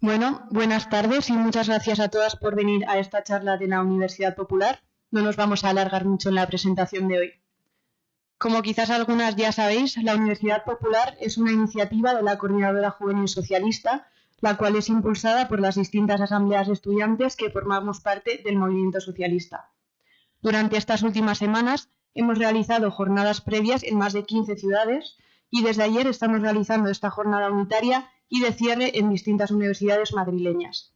Bueno, buenas tardes y muchas gracias a todas por venir a esta charla de la Universidad Popular. No nos vamos a alargar mucho en la presentación de hoy. Como quizás algunas ya sabéis, la Universidad Popular es una iniciativa de la Coordinadora Juvenil Socialista, la cual es impulsada por las distintas asambleas de estudiantes que formamos parte del movimiento socialista. Durante estas últimas semanas hemos realizado jornadas previas en más de 15 ciudades y desde ayer estamos realizando esta jornada unitaria y de cierre en distintas universidades madrileñas.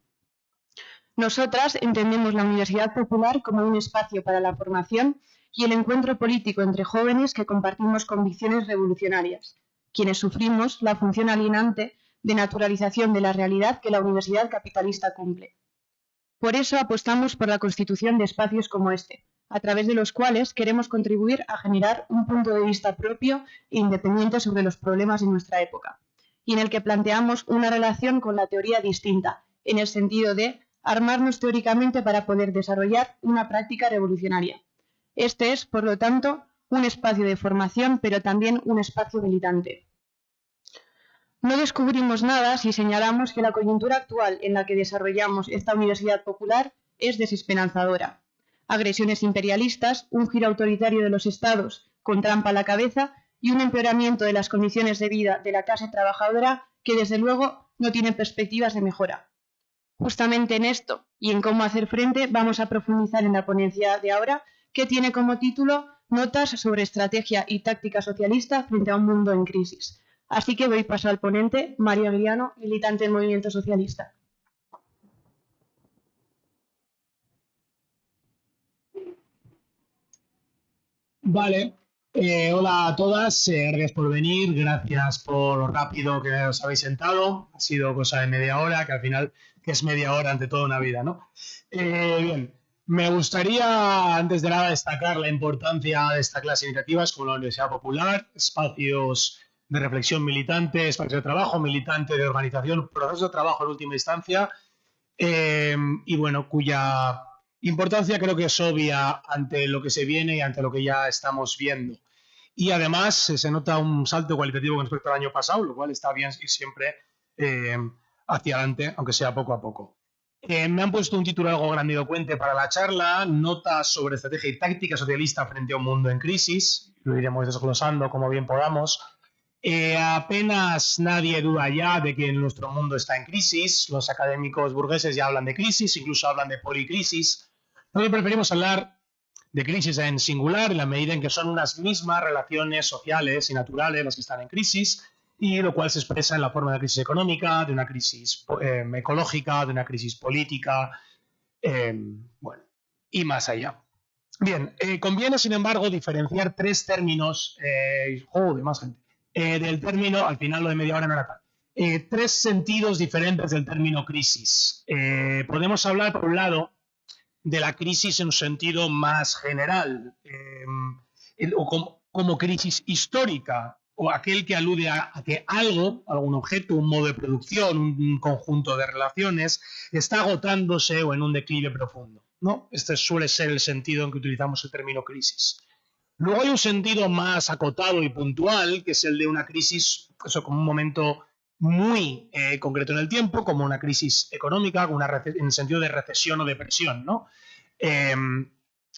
Nosotras entendemos la Universidad Popular como un espacio para la formación y el encuentro político entre jóvenes que compartimos convicciones revolucionarias, quienes sufrimos la función alienante de naturalización de la realidad que la universidad capitalista cumple. Por eso apostamos por la constitución de espacios como este, a través de los cuales queremos contribuir a generar un punto de vista propio e independiente sobre los problemas de nuestra época, y en el que planteamos una relación con la teoría distinta, en el sentido de armarnos teóricamente para poder desarrollar una práctica revolucionaria. Este es, por lo tanto, un espacio de formación, pero también un espacio militante. No descubrimos nada si señalamos que la coyuntura actual en la que desarrollamos esta Universidad Popular es desesperanzadora. Agresiones imperialistas, un giro autoritario de los estados con trampa a la cabeza y un empeoramiento de las condiciones de vida de la clase trabajadora que, desde luego, no tiene perspectivas de mejora. Justamente en esto y en cómo hacer frente vamos a profundizar en la ponencia de ahora, que tiene como título Notas sobre estrategia y táctica socialista frente a un mundo en crisis. Así que doy paso al ponente, Mario Aguiliano, militante del Movimiento Socialista. Vale, hola a todas, gracias por venir, gracias por lo rápido que os habéis sentado, ha sido cosa de media hora, que al final que es media hora ante toda una vida, ¿no? Bien, me gustaría antes de nada destacar la importancia de esta clase de iniciativas como la Universidad Popular, espacios de reflexión militante, espacios de trabajo militante, de organización, proceso de trabajo en última instancia, y bueno, cuya importancia creo que es obvia ante lo que se viene y ante lo que ya estamos viendo. Y además se nota un salto cualitativo con respecto al año pasado, lo cual está bien ir siempre eh, hacia adelante, aunque sea poco a poco. Me han puesto un título algo grandilocuente para la charla, Notas sobre estrategia y táctica socialista frente a un mundo en crisis. Lo iremos desglosando como bien podamos. Apenas nadie duda ya de que nuestro mundo está en crisis. Los académicos burgueses ya hablan de crisis, incluso hablan de policrisis. Nosotros preferimos hablar de crisis en singular, en la medida en que son unas mismas relaciones sociales y naturales las que están en crisis, y lo cual se expresa en la forma de una crisis económica, de una crisis ecológica, de una crisis política, bueno, y más allá. Bien, conviene, sin embargo, diferenciar tres términos, más gente, del término, al final lo de media hora no era tal, tres sentidos diferentes del término crisis. Podemos hablar, por un lado, de la crisis en un sentido más general, o como crisis histórica, o aquel que alude a que algo, algún objeto, un modo de producción, un conjunto de relaciones, está agotándose o en un declive profundo, ¿no? Este suele ser el sentido en que utilizamos el término crisis. Luego hay un sentido más acotado y puntual, que es el de una crisis, eso como un momento muy concreto en el tiempo, como una crisis económica, en el sentido de recesión o depresión, ¿no?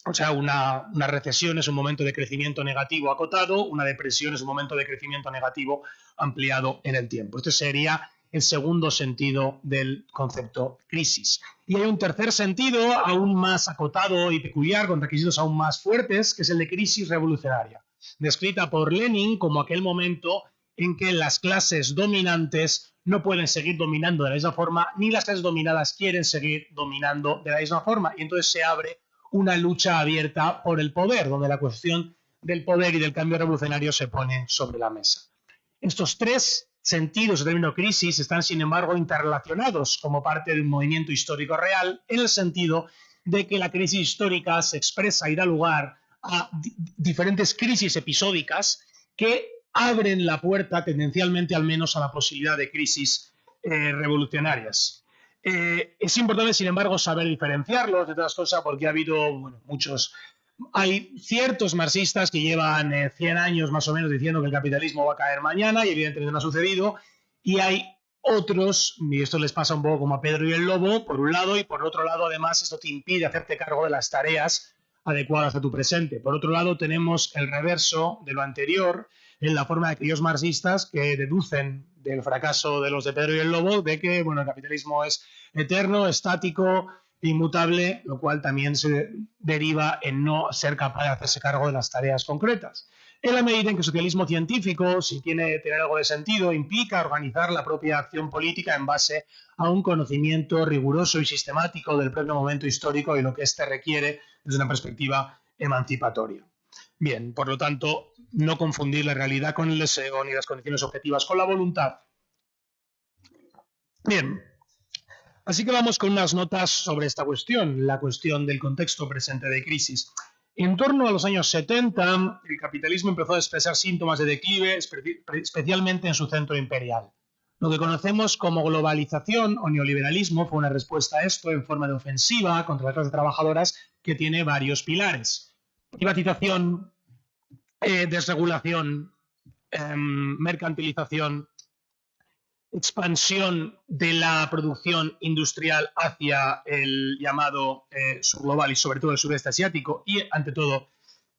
O sea, una recesión es un momento de crecimiento negativo acotado, una depresión es un momento de crecimiento negativo ampliado en el tiempo. Este sería el segundo sentido del concepto crisis. Y hay un tercer sentido aún más acotado y peculiar, con requisitos aún más fuertes, que es el de crisis revolucionaria, descrita por Lenin como aquel momento en que las clases dominantes no pueden seguir dominando de la misma forma, ni las clases dominadas quieren seguir dominando de la misma forma. Y entonces se abre una lucha abierta por el poder, donde la cuestión del poder y del cambio revolucionario se pone sobre la mesa. Estos tres sentidos del término crisis están, sin embargo, interrelacionados como parte de un movimiento histórico real, en el sentido de que la crisis histórica se expresa y da lugar a diferentes crisis episódicas que abren la puerta, tendencialmente al menos, a la posibilidad de crisis revolucionarias. Es importante, sin embargo, saber diferenciarlos de todas cosas, porque ha habido muchos... Hay ciertos marxistas que llevan 100 años más o menos diciendo que el capitalismo va a caer mañana y evidentemente no ha sucedido, y hay Otros, y esto les pasa un poco como a Pedro y el Lobo, por un lado, y por otro lado, además, esto te impide hacerte cargo de las tareas adecuadas a tu presente. Por otro lado, tenemos el reverso de lo anterior, en la forma de aquellos marxistas que deducen del fracaso de los de Pedro y el Lobo de que, bueno, el capitalismo es eterno, estático, inmutable, lo cual también se deriva en no ser capaz de hacerse cargo de las tareas concretas. En la medida en que el socialismo científico, si tiene tener algo de sentido, implica organizar la propia acción política en base a un conocimiento riguroso y sistemático del propio momento histórico y lo que éste requiere desde una perspectiva emancipatoria. Bien, por lo tanto, no confundir la realidad con el deseo ni las condiciones objetivas con la voluntad. Bien, así que vamos con unas notas sobre esta cuestión, la cuestión del contexto presente de crisis. En torno a los años 70, el capitalismo empezó a expresar síntomas de declive, especialmente en su centro imperial. Lo que conocemos como globalización o neoliberalismo fue una respuesta a esto en forma de ofensiva contra las clases trabajadoras que tiene varios pilares. Privatización, desregulación, mercantilización, expansión de la producción industrial hacia el llamado sur global y sobre todo el sureste asiático y, ante todo,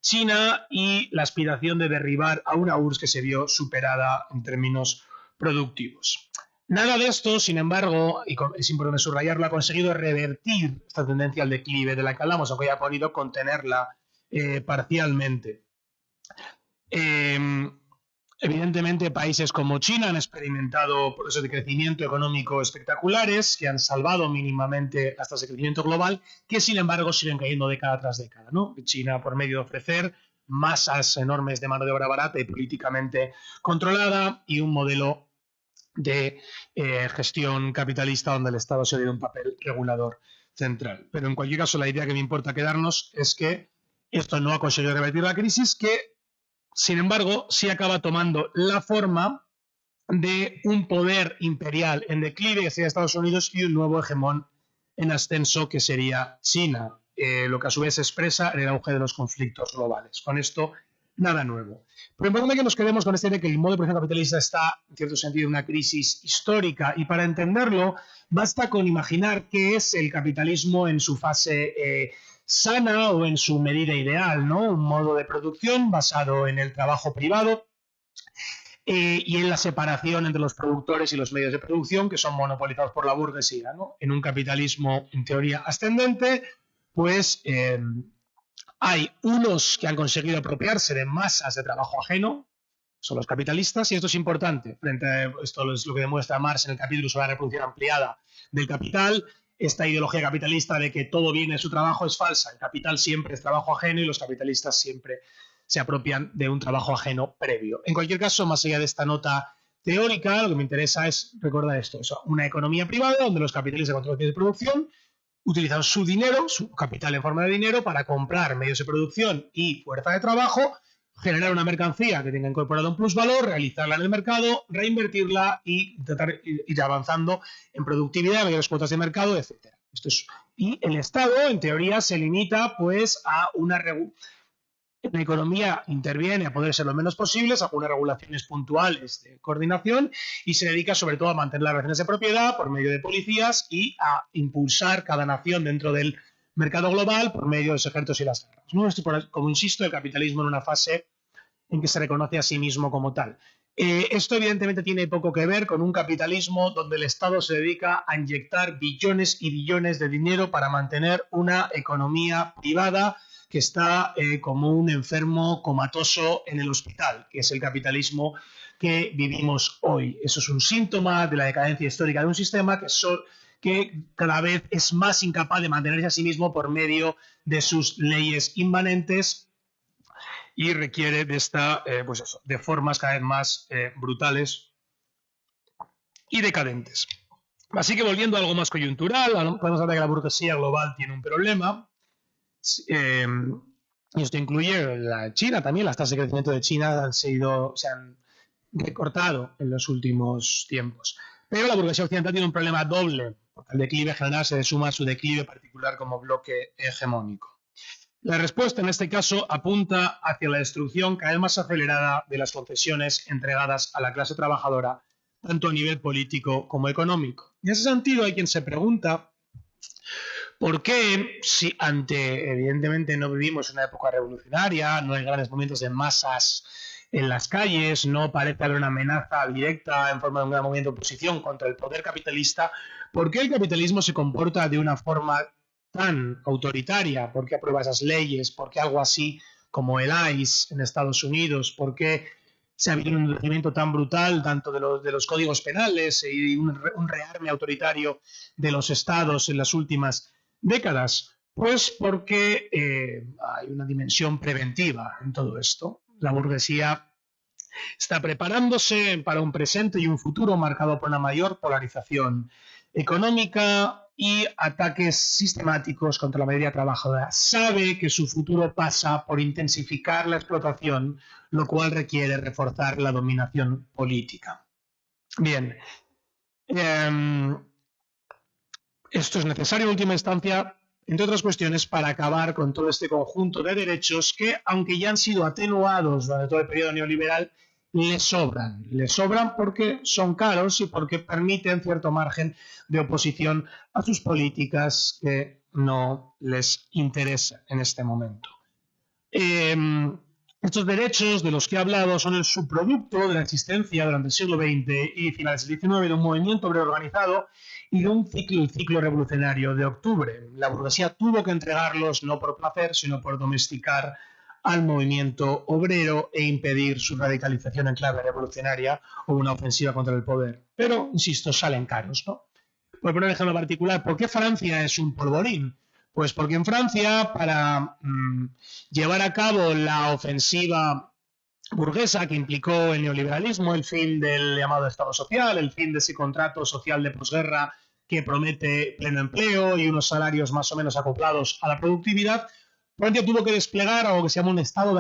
China, y la aspiración de derribar a una URSS que se vio superada en términos productivos. Nada de esto, sin embargo, y es importante subrayarlo, ha conseguido revertir esta tendencia al declive de la que hablamos, aunque haya podido contenerla parcialmente. Evidentemente, países como China han experimentado procesos de crecimiento económico espectaculares que han salvado mínimamente hasta ese crecimiento global, que sin embargo siguen cayendo década tras década, ¿no? China, por medio de ofrecer masas enormes de mano de obra barata y políticamente controlada, y un modelo de gestión capitalista donde el Estado se dio un papel regulador central. Pero en cualquier caso, la idea que me importa quedarnos es que esto no ha conseguido revertir la crisis, que sin embargo, sí acaba tomando la forma de un poder imperial en declive, que sería Estados Unidos, y un nuevo hegemón en ascenso, que sería China, lo que a su vez se expresa en el auge de los conflictos globales. Con esto, nada nuevo. Pero es importante que nos quedemos con esta idea de que el modo de producción capitalista está, en cierto sentido, en una crisis histórica, y para entenderlo, basta con imaginar qué es el capitalismo en su fase sana o en su medida ideal, ¿no? Un modo de producción basado en el trabajo privado y en la separación entre los productores y los medios de producción, que son monopolizados por la burguesía, ¿no? En un capitalismo, en teoría, ascendente, pues hay unos que han conseguido apropiarse de masas de trabajo ajeno, son los capitalistas, y esto es importante. Frente a esto es lo que demuestra Marx en el capítulo sobre la reproducción ampliada del capital. Esta ideología capitalista de que todo viene de su trabajo es falsa. El capital siempre es trabajo ajeno y los capitalistas siempre se apropian de un trabajo ajeno previo. En cualquier caso, más allá de esta nota teórica, lo que me interesa es recordar esto. Una economía privada donde los capitalistas controlan los medios de producción, utilizan su dinero, su capital en forma de dinero, para comprar medios de producción y fuerza de trabajo, generar una mercancía que tenga incorporado un plusvalor, realizarla en el mercado, reinvertirla y intentar ir avanzando en productividad, mayores cuotas de mercado, etc. Y el Estado, en teoría, se limita pues a la economía interviene a poder ser lo menos posibles, a unas regulaciones puntuales de coordinación, y se dedica sobre todo a mantener las relaciones de propiedad por medio de policías y a impulsar cada nación dentro del mercado global por medio de los ejércitos y las guerras, ¿no? Como insisto, el capitalismo en una fase en que se reconoce a sí mismo como tal. Esto evidentemente tiene poco que ver con un capitalismo donde el Estado se dedica a inyectar billones y billones de dinero para mantener una economía privada que está como un enfermo comatoso en el hospital, que es el capitalismo que vivimos hoy. Eso es un síntoma de la decadencia histórica de un sistema que cada vez es más incapaz de mantenerse a sí mismo por medio de sus leyes inmanentes y requiere de formas cada vez más brutales y decadentes. Así que, volviendo a algo más coyuntural, podemos hablar de que la burguesía global tiene un problema. Y esto incluye la China también. Las tasas de crecimiento de China se han recortado en los últimos tiempos. Pero la burguesía occidental tiene un problema doble, porque el declive general se suma a su declive particular como bloque hegemónico. La respuesta en este caso apunta hacia la destrucción cada vez más acelerada de las concesiones entregadas a la clase trabajadora tanto a nivel político como económico. En ese sentido, hay quien se pregunta por qué, si evidentemente no vivimos una época revolucionaria, no hay grandes movimientos de masas en las calles, no parece haber una amenaza directa en forma de un gran movimiento de oposición contra el poder capitalista, ¿por qué el capitalismo se comporta de una forma tan autoritaria? ¿Por qué aprueba esas leyes? ¿Por qué algo así como el ICE en Estados Unidos? ¿Por qué se ha habido un endurecimiento tan brutal tanto de los códigos penales y un rearme autoritario de los estados en las últimas décadas? Pues porque hay una dimensión preventiva en todo esto. La burguesía está preparándose para un presente y un futuro marcado por una mayor polarización económica y ataques sistemáticos contra la mayoría trabajadora. Sabe que su futuro pasa por intensificar la explotación, lo cual requiere reforzar la dominación política. Bien, esto es necesario en última instancia, entre otras cuestiones, para acabar con todo este conjunto de derechos que, aunque ya han sido atenuados durante todo el periodo neoliberal, le sobran porque son caros y porque permiten cierto margen de oposición a sus políticas que no les interesa en este momento. Estos derechos de los que he hablado son el subproducto de la existencia durante el siglo XX y finales del XIX de un movimiento obrero organizado y de el ciclo revolucionario de octubre. La burguesía tuvo que entregarlos no por placer, sino por domesticar al movimiento obrero e impedir su radicalización en clave revolucionaria o una ofensiva contra el poder. Pero, insisto, salen caros, ¿no? Por poner un ejemplo particular, ¿por qué Francia es un polvorín? Pues porque en Francia, para llevar a cabo la ofensiva burguesa que implicó el neoliberalismo, el fin del llamado Estado social, el fin de ese contrato social de posguerra que promete pleno empleo y unos salarios más o menos acoplados a la productividad, Francia tuvo que desplegar algo que se llama un estado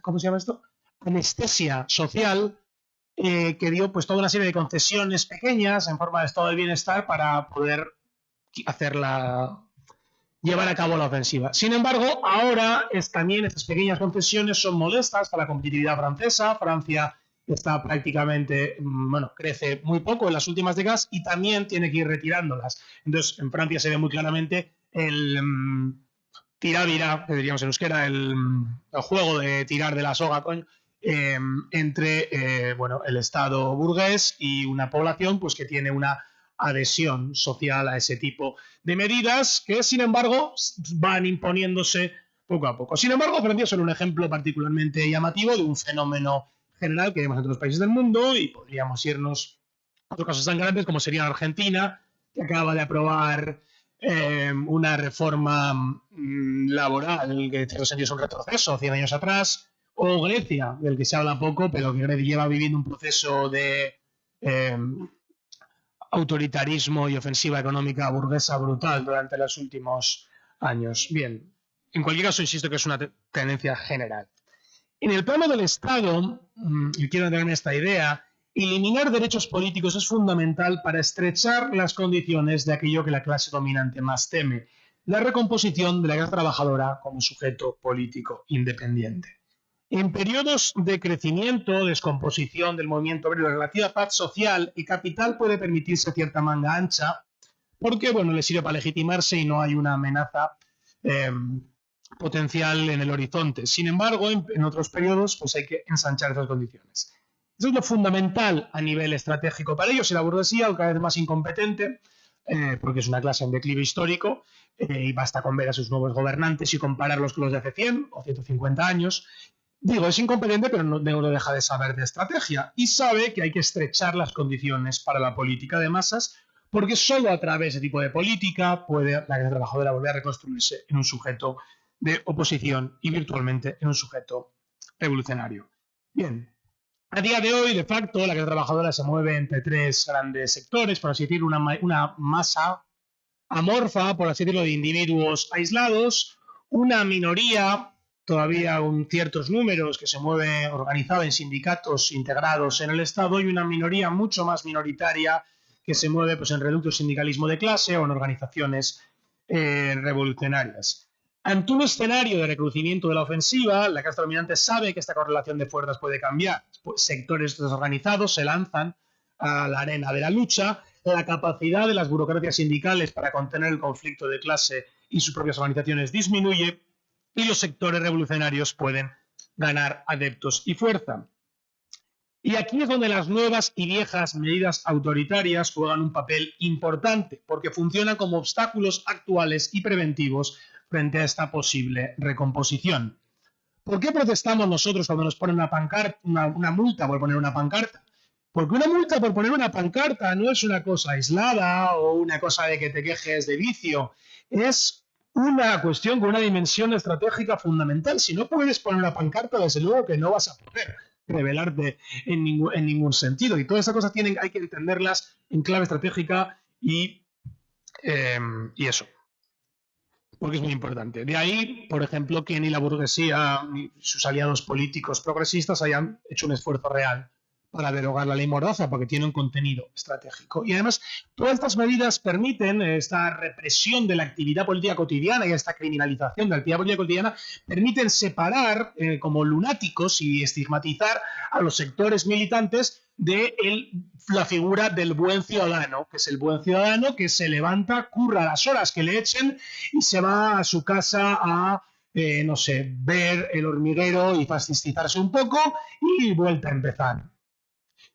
¿cómo se llama esto? Anestesia social, que dio pues toda una serie de concesiones pequeñas en forma de estado de bienestar para poder llevar a cabo la ofensiva. Sin embargo, ahora también estas pequeñas concesiones son molestas para la competitividad francesa. Francia está prácticamente, crece muy poco en las últimas décadas y también tiene que ir retirándolas. Entonces, en Francia se ve muy claramente el tirávira, que diríamos en euskera, el juego de tirar de la soga, entre el Estado burgués y una población pues que tiene una adhesión social a ese tipo de medidas que, sin embargo, van imponiéndose poco a poco. Sin embargo, Francia es un ejemplo particularmente llamativo de un fenómeno general que vemos en otros países del mundo y podríamos irnos a otros casos tan grandes como sería Argentina, que acaba de aprobar una reforma laboral que en cierto sentido es un retroceso 100 años atrás, o Grecia, del que se habla poco, pero que Grecia lleva viviendo un proceso de autoritarismo y ofensiva económica burguesa brutal durante los últimos años. Bien, en cualquier caso, insisto que es una tendencia general. En el plano del Estado, y quiero tenerme esta idea, eliminar derechos políticos es fundamental para estrechar las condiciones de aquello que la clase dominante más teme, la recomposición de la clase trabajadora como sujeto político independiente. En periodos de crecimiento, descomposición del movimiento obrero, relativa paz social, el capital puede permitirse cierta manga ancha porque, le sirve para legitimarse y no hay una amenaza potencial en el horizonte. Sin embargo, en otros periodos pues hay que ensanchar esas condiciones. Eso es lo fundamental a nivel estratégico para ellos y la burguesía, cada vez más incompetente, porque es una clase en declive histórico, y basta con ver a sus nuevos gobernantes y compararlos con los de hace 100 o 150 años. Digo, es incompetente, pero no deja de saber de estrategia y sabe que hay que estrechar las condiciones para la política de masas, porque solo a través de ese tipo de política puede la clase trabajadora volver a reconstruirse en un sujeto de oposición y virtualmente en un sujeto revolucionario. Bien, a día de hoy, de facto, la clase trabajadora se mueve entre tres grandes sectores, por así decirlo, una masa amorfa, por así decirlo, de individuos aislados, una minoría, todavía con ciertos números, que se mueve organizada en sindicatos integrados en el Estado, y una minoría mucho más minoritaria que se mueve en reductos sindicalismo de clase o en organizaciones revolucionarias. Ante un escenario de recrudecimiento de la ofensiva, la clase dominante sabe que esta correlación de fuerzas puede cambiar. Pues sectores desorganizados se lanzan a la arena de la lucha, la capacidad de las burocracias sindicales para contener el conflicto de clase y sus propias organizaciones disminuye, y los sectores revolucionarios pueden ganar adeptos y fuerza. Y aquí es donde las nuevas y viejas medidas autoritarias juegan un papel importante, porque funcionan como obstáculos actuales y preventivos frente a esta posible recomposición. ¿Por qué protestamos nosotros cuando nos ponen una multa por poner una pancarta? Porque una multa por poner una pancarta no es una cosa aislada o una cosa de que te quejes de vicio, es una cuestión con una dimensión estratégica fundamental. Si no puedes poner una pancarta, desde luego que no vas a poder revelarte en ningún sentido. Y todas esas cosas hay que entenderlas en clave estratégica y eso. Porque es muy importante. De ahí, por ejemplo, que ni la burguesía ni sus aliados políticos progresistas hayan hecho un esfuerzo real para derogar la ley Mordaza, porque tiene un contenido estratégico. Y además, todas estas medidas permiten, esta represión de la actividad política cotidiana y esta criminalización de la actividad política cotidiana, permiten separar como lunáticos y estigmatizar a los sectores militantes de la figura del buen ciudadano, que es el buen ciudadano que se levanta, curra las horas que le echen y se va a su casa a, no sé, ver el hormiguero y fascistizarse un poco y vuelta a empezar.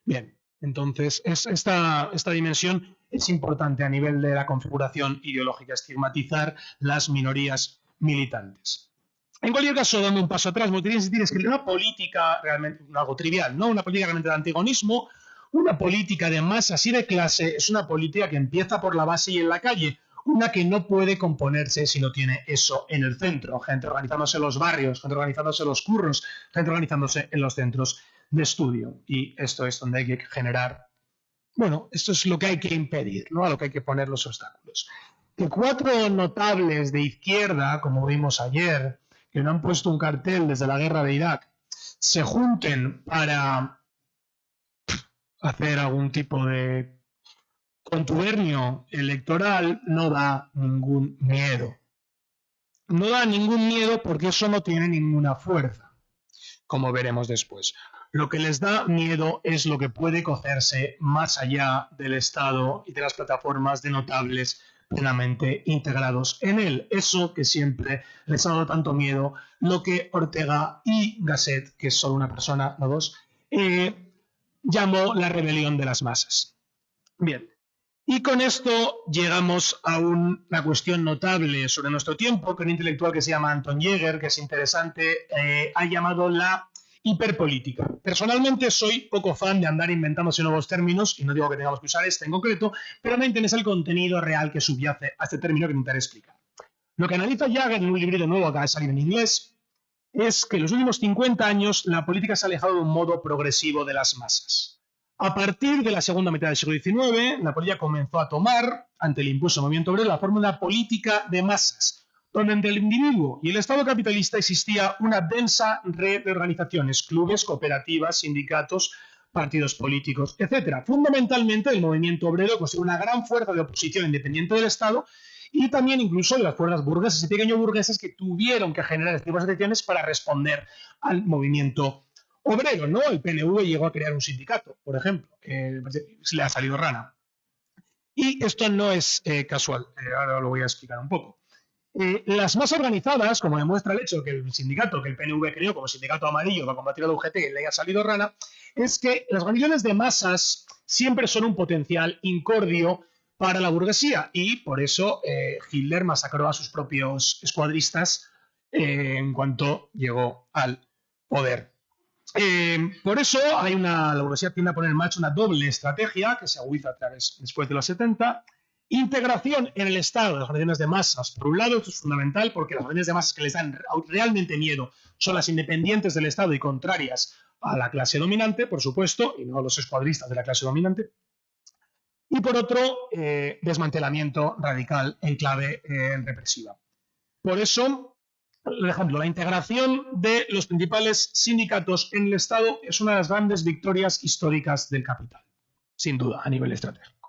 Bien, entonces esta dimensión es importante a nivel de la configuración ideológica, estigmatizar las minorías militantes. En cualquier caso, dando un paso atrás, me gustaría insistir es que una política realmente, algo trivial, ¿no? Una política realmente de antagonismo, una política de masas y de clase, es una política que empieza por la base y en la calle, una que no puede componerse si no tiene eso en el centro, gente organizándose en los barrios, gente organizándose en los curros, gente organizándose en los centros de estudio. Y esto es donde hay que generar, bueno, esto es lo que hay que impedir, ¿no? A lo que hay que poner los obstáculos. Que 4 notables de izquierda, como vimos ayer, que no han puesto un cartel desde la guerra de Irak, se junten para hacer algún tipo de contubernio electoral, no da ningún miedo. No da ningún miedo porque eso no tiene ninguna fuerza, como veremos después. Lo que les da miedo es lo que puede cocerse más allá del Estado y de las plataformas de notables plenamente integrados en él. Eso que siempre les ha dado tanto miedo, lo que Ortega y Gasset, que es solo una persona, no dos, llamó la rebelión de las masas. Bien, y con esto llegamos a una cuestión notable sobre nuestro tiempo, que un intelectual que se llama Anton Jäger, que es interesante, ha llamado la hiperpolítica. Personalmente soy poco fan de andar inventándose nuevos términos, y no digo que tengamos que usar este en concreto, pero me interesa el contenido real que subyace a este término que intentaré explicar. Lo que analiza Jäger en un librito nuevo que acaba de salir en inglés es que en los últimos 50 años la política se ha alejado de un modo progresivo de las masas. A partir de la segunda mitad del siglo XIX, la política comenzó a tomar, ante el impulso del movimiento obrero, la forma de una política de masas, donde entre el individuo y el Estado capitalista existía una densa red de organizaciones, clubes, cooperativas, sindicatos, partidos políticos, etc. Fundamentalmente, el movimiento obrero constituye una gran fuerza de oposición independiente del Estado y también incluso de las fuerzas burguesas y pequeños burgueses que tuvieron que generar este tipo de acciones para responder al movimiento obrero, ¿no? El PNV llegó a crear un sindicato, por ejemplo, que le ha salido rana. Y esto no es casual, ahora lo voy a explicar un poco. Las más organizadas, como demuestra el hecho que el sindicato que el PNV creó como sindicato amarillo para combatir la UGT le haya salido rana, es que las organizaciones de masas siempre son un potencial incordio para la burguesía y por eso Hitler masacró a sus propios escuadristas en cuanto llegó al poder. Por eso la burguesía tiende a poner en marcha una doble estrategia que se agudiza después de los 70. Integración en el Estado de las organizaciones de masas. Por un lado, esto es fundamental porque las organizaciones de masas que les dan realmente miedo son las independientes del Estado y contrarias a la clase dominante, por supuesto, y no a los escuadristas de la clase dominante. Y por otro, desmantelamiento radical en clave represiva. Por eso, por ejemplo, la integración de los principales sindicatos en el Estado es una de las grandes victorias históricas del capital, sin duda, a nivel estratégico.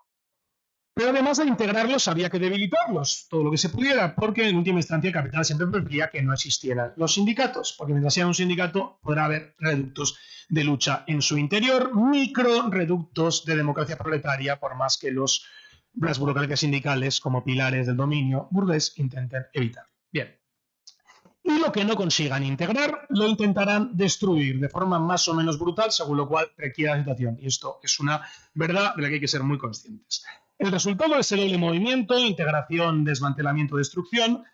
Pero además de integrarlos había que debilitarlos todo lo que se pudiera, porque en última instancia el capital siempre prefería que no existieran los sindicatos, porque mientras sea un sindicato podrá haber reductos de lucha en su interior, micro reductos de democracia proletaria, por más que las burocracias sindicales como pilares del dominio burgués intenten evitar. Bien. Y lo que no consigan integrar lo intentarán destruir de forma más o menos brutal, según lo cual requiere la situación. Y esto es una verdad de la que hay que ser muy conscientes. El resultado de ese doble movimiento, integración, desmantelamiento, destrucción,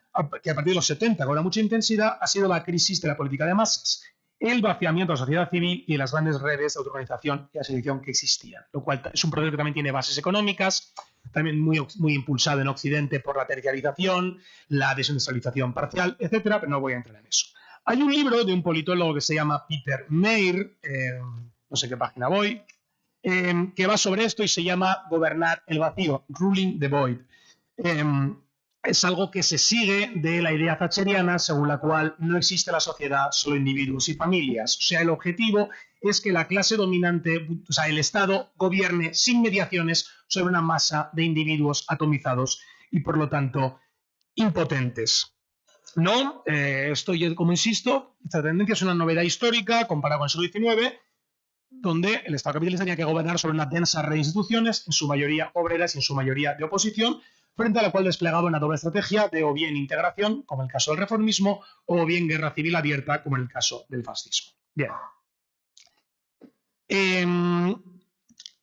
que a partir de los 70 cobra mucha intensidad, ha sido la crisis de la política de masas, el vaciamiento de la sociedad civil y de las grandes redes de autoorganización y asociación que existían, lo cual es un proceso que también tiene bases económicas, también muy impulsado en Occidente por la terciarización, la desindustrialización parcial, etcétera, pero no voy a entrar en eso. Hay un libro de un politólogo que se llama Peter Mayer, no sé qué página voy, que va sobre esto y se llama Gobernar el vacío, Ruling the Void. Es algo que se sigue de la idea thatcheriana según la cual no existe la sociedad, solo individuos y familias. O sea, el objetivo es que la clase dominante, o sea, el Estado, gobierne sin mediaciones sobre una masa de individuos atomizados y, por lo tanto, impotentes. No, esto, como insisto, esta tendencia es una novedad histórica comparada con el siglo XIX, donde el Estado capitalista tenía que gobernar sobre una densa red de instituciones, en su mayoría obreras y en su mayoría de oposición, frente a la cual desplegaba una doble estrategia de o bien integración, como en el caso del reformismo, o bien guerra civil abierta, como en el caso del fascismo. Bien.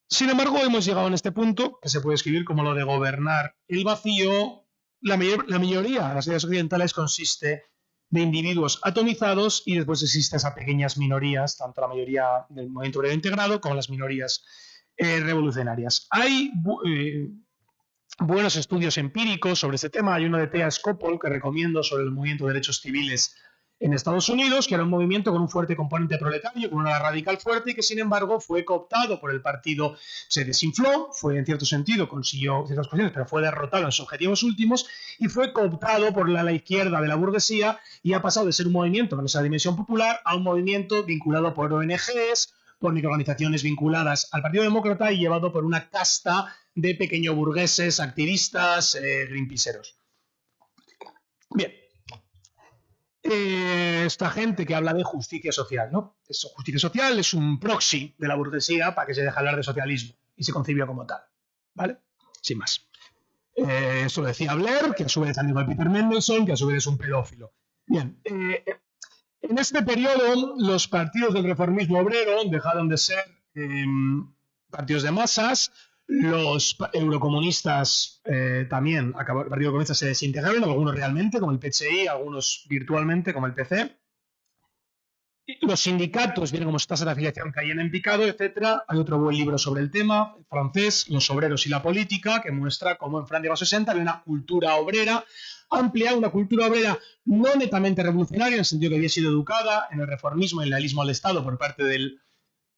Sin embargo, hemos llegado en este punto, que se puede escribir como lo de gobernar el vacío. La mayoría de las sociedades occidentales consiste de individuos atomizados y después existen esas pequeñas minorías, tanto la mayoría del movimiento obrero integrado como las minorías revolucionarias. Hay buenos estudios empíricos sobre este tema. Hay uno de Thea Skopol que recomiendo sobre el movimiento de derechos civiles en Estados Unidos, que era un movimiento con un fuerte componente proletario, con una radical fuerte y que sin embargo fue cooptado por el partido, se desinfló, fue en cierto sentido, consiguió ciertas cuestiones, pero fue derrotado en sus objetivos últimos y fue cooptado por la izquierda de la burguesía y ha pasado de ser un movimiento con esa dimensión popular a un movimiento vinculado por ONGs, por microorganizaciones vinculadas al Partido Demócrata y llevado por una casta de pequeños burgueses, activistas, greenpeaceros. Bien. Esta gente que habla de justicia social, ¿no? Eso, justicia social es un proxy de la burguesía para que se deje hablar de socialismo y se concibió como tal, ¿vale? Sin más. Eso lo decía Blair, que a su vez es amigo de Peter Mendelssohn, que a su vez es un pedófilo. Bien, en este periodo los partidos del reformismo obrero dejaron de ser partidos de masas. Los eurocomunistas también, el Partido Comunista se desintegraron, algunos realmente, como el PCI, algunos virtualmente, como el PC. Los sindicatos vienen como tasas de afiliación caían en picado, etc. Hay otro buen libro sobre el tema, el francés, Los obreros y la política, que muestra cómo en Francia de los 60 había una cultura obrera amplia, una cultura obrera no netamente revolucionaria, en el sentido que había sido educada en el reformismo y el lealismo al Estado por parte del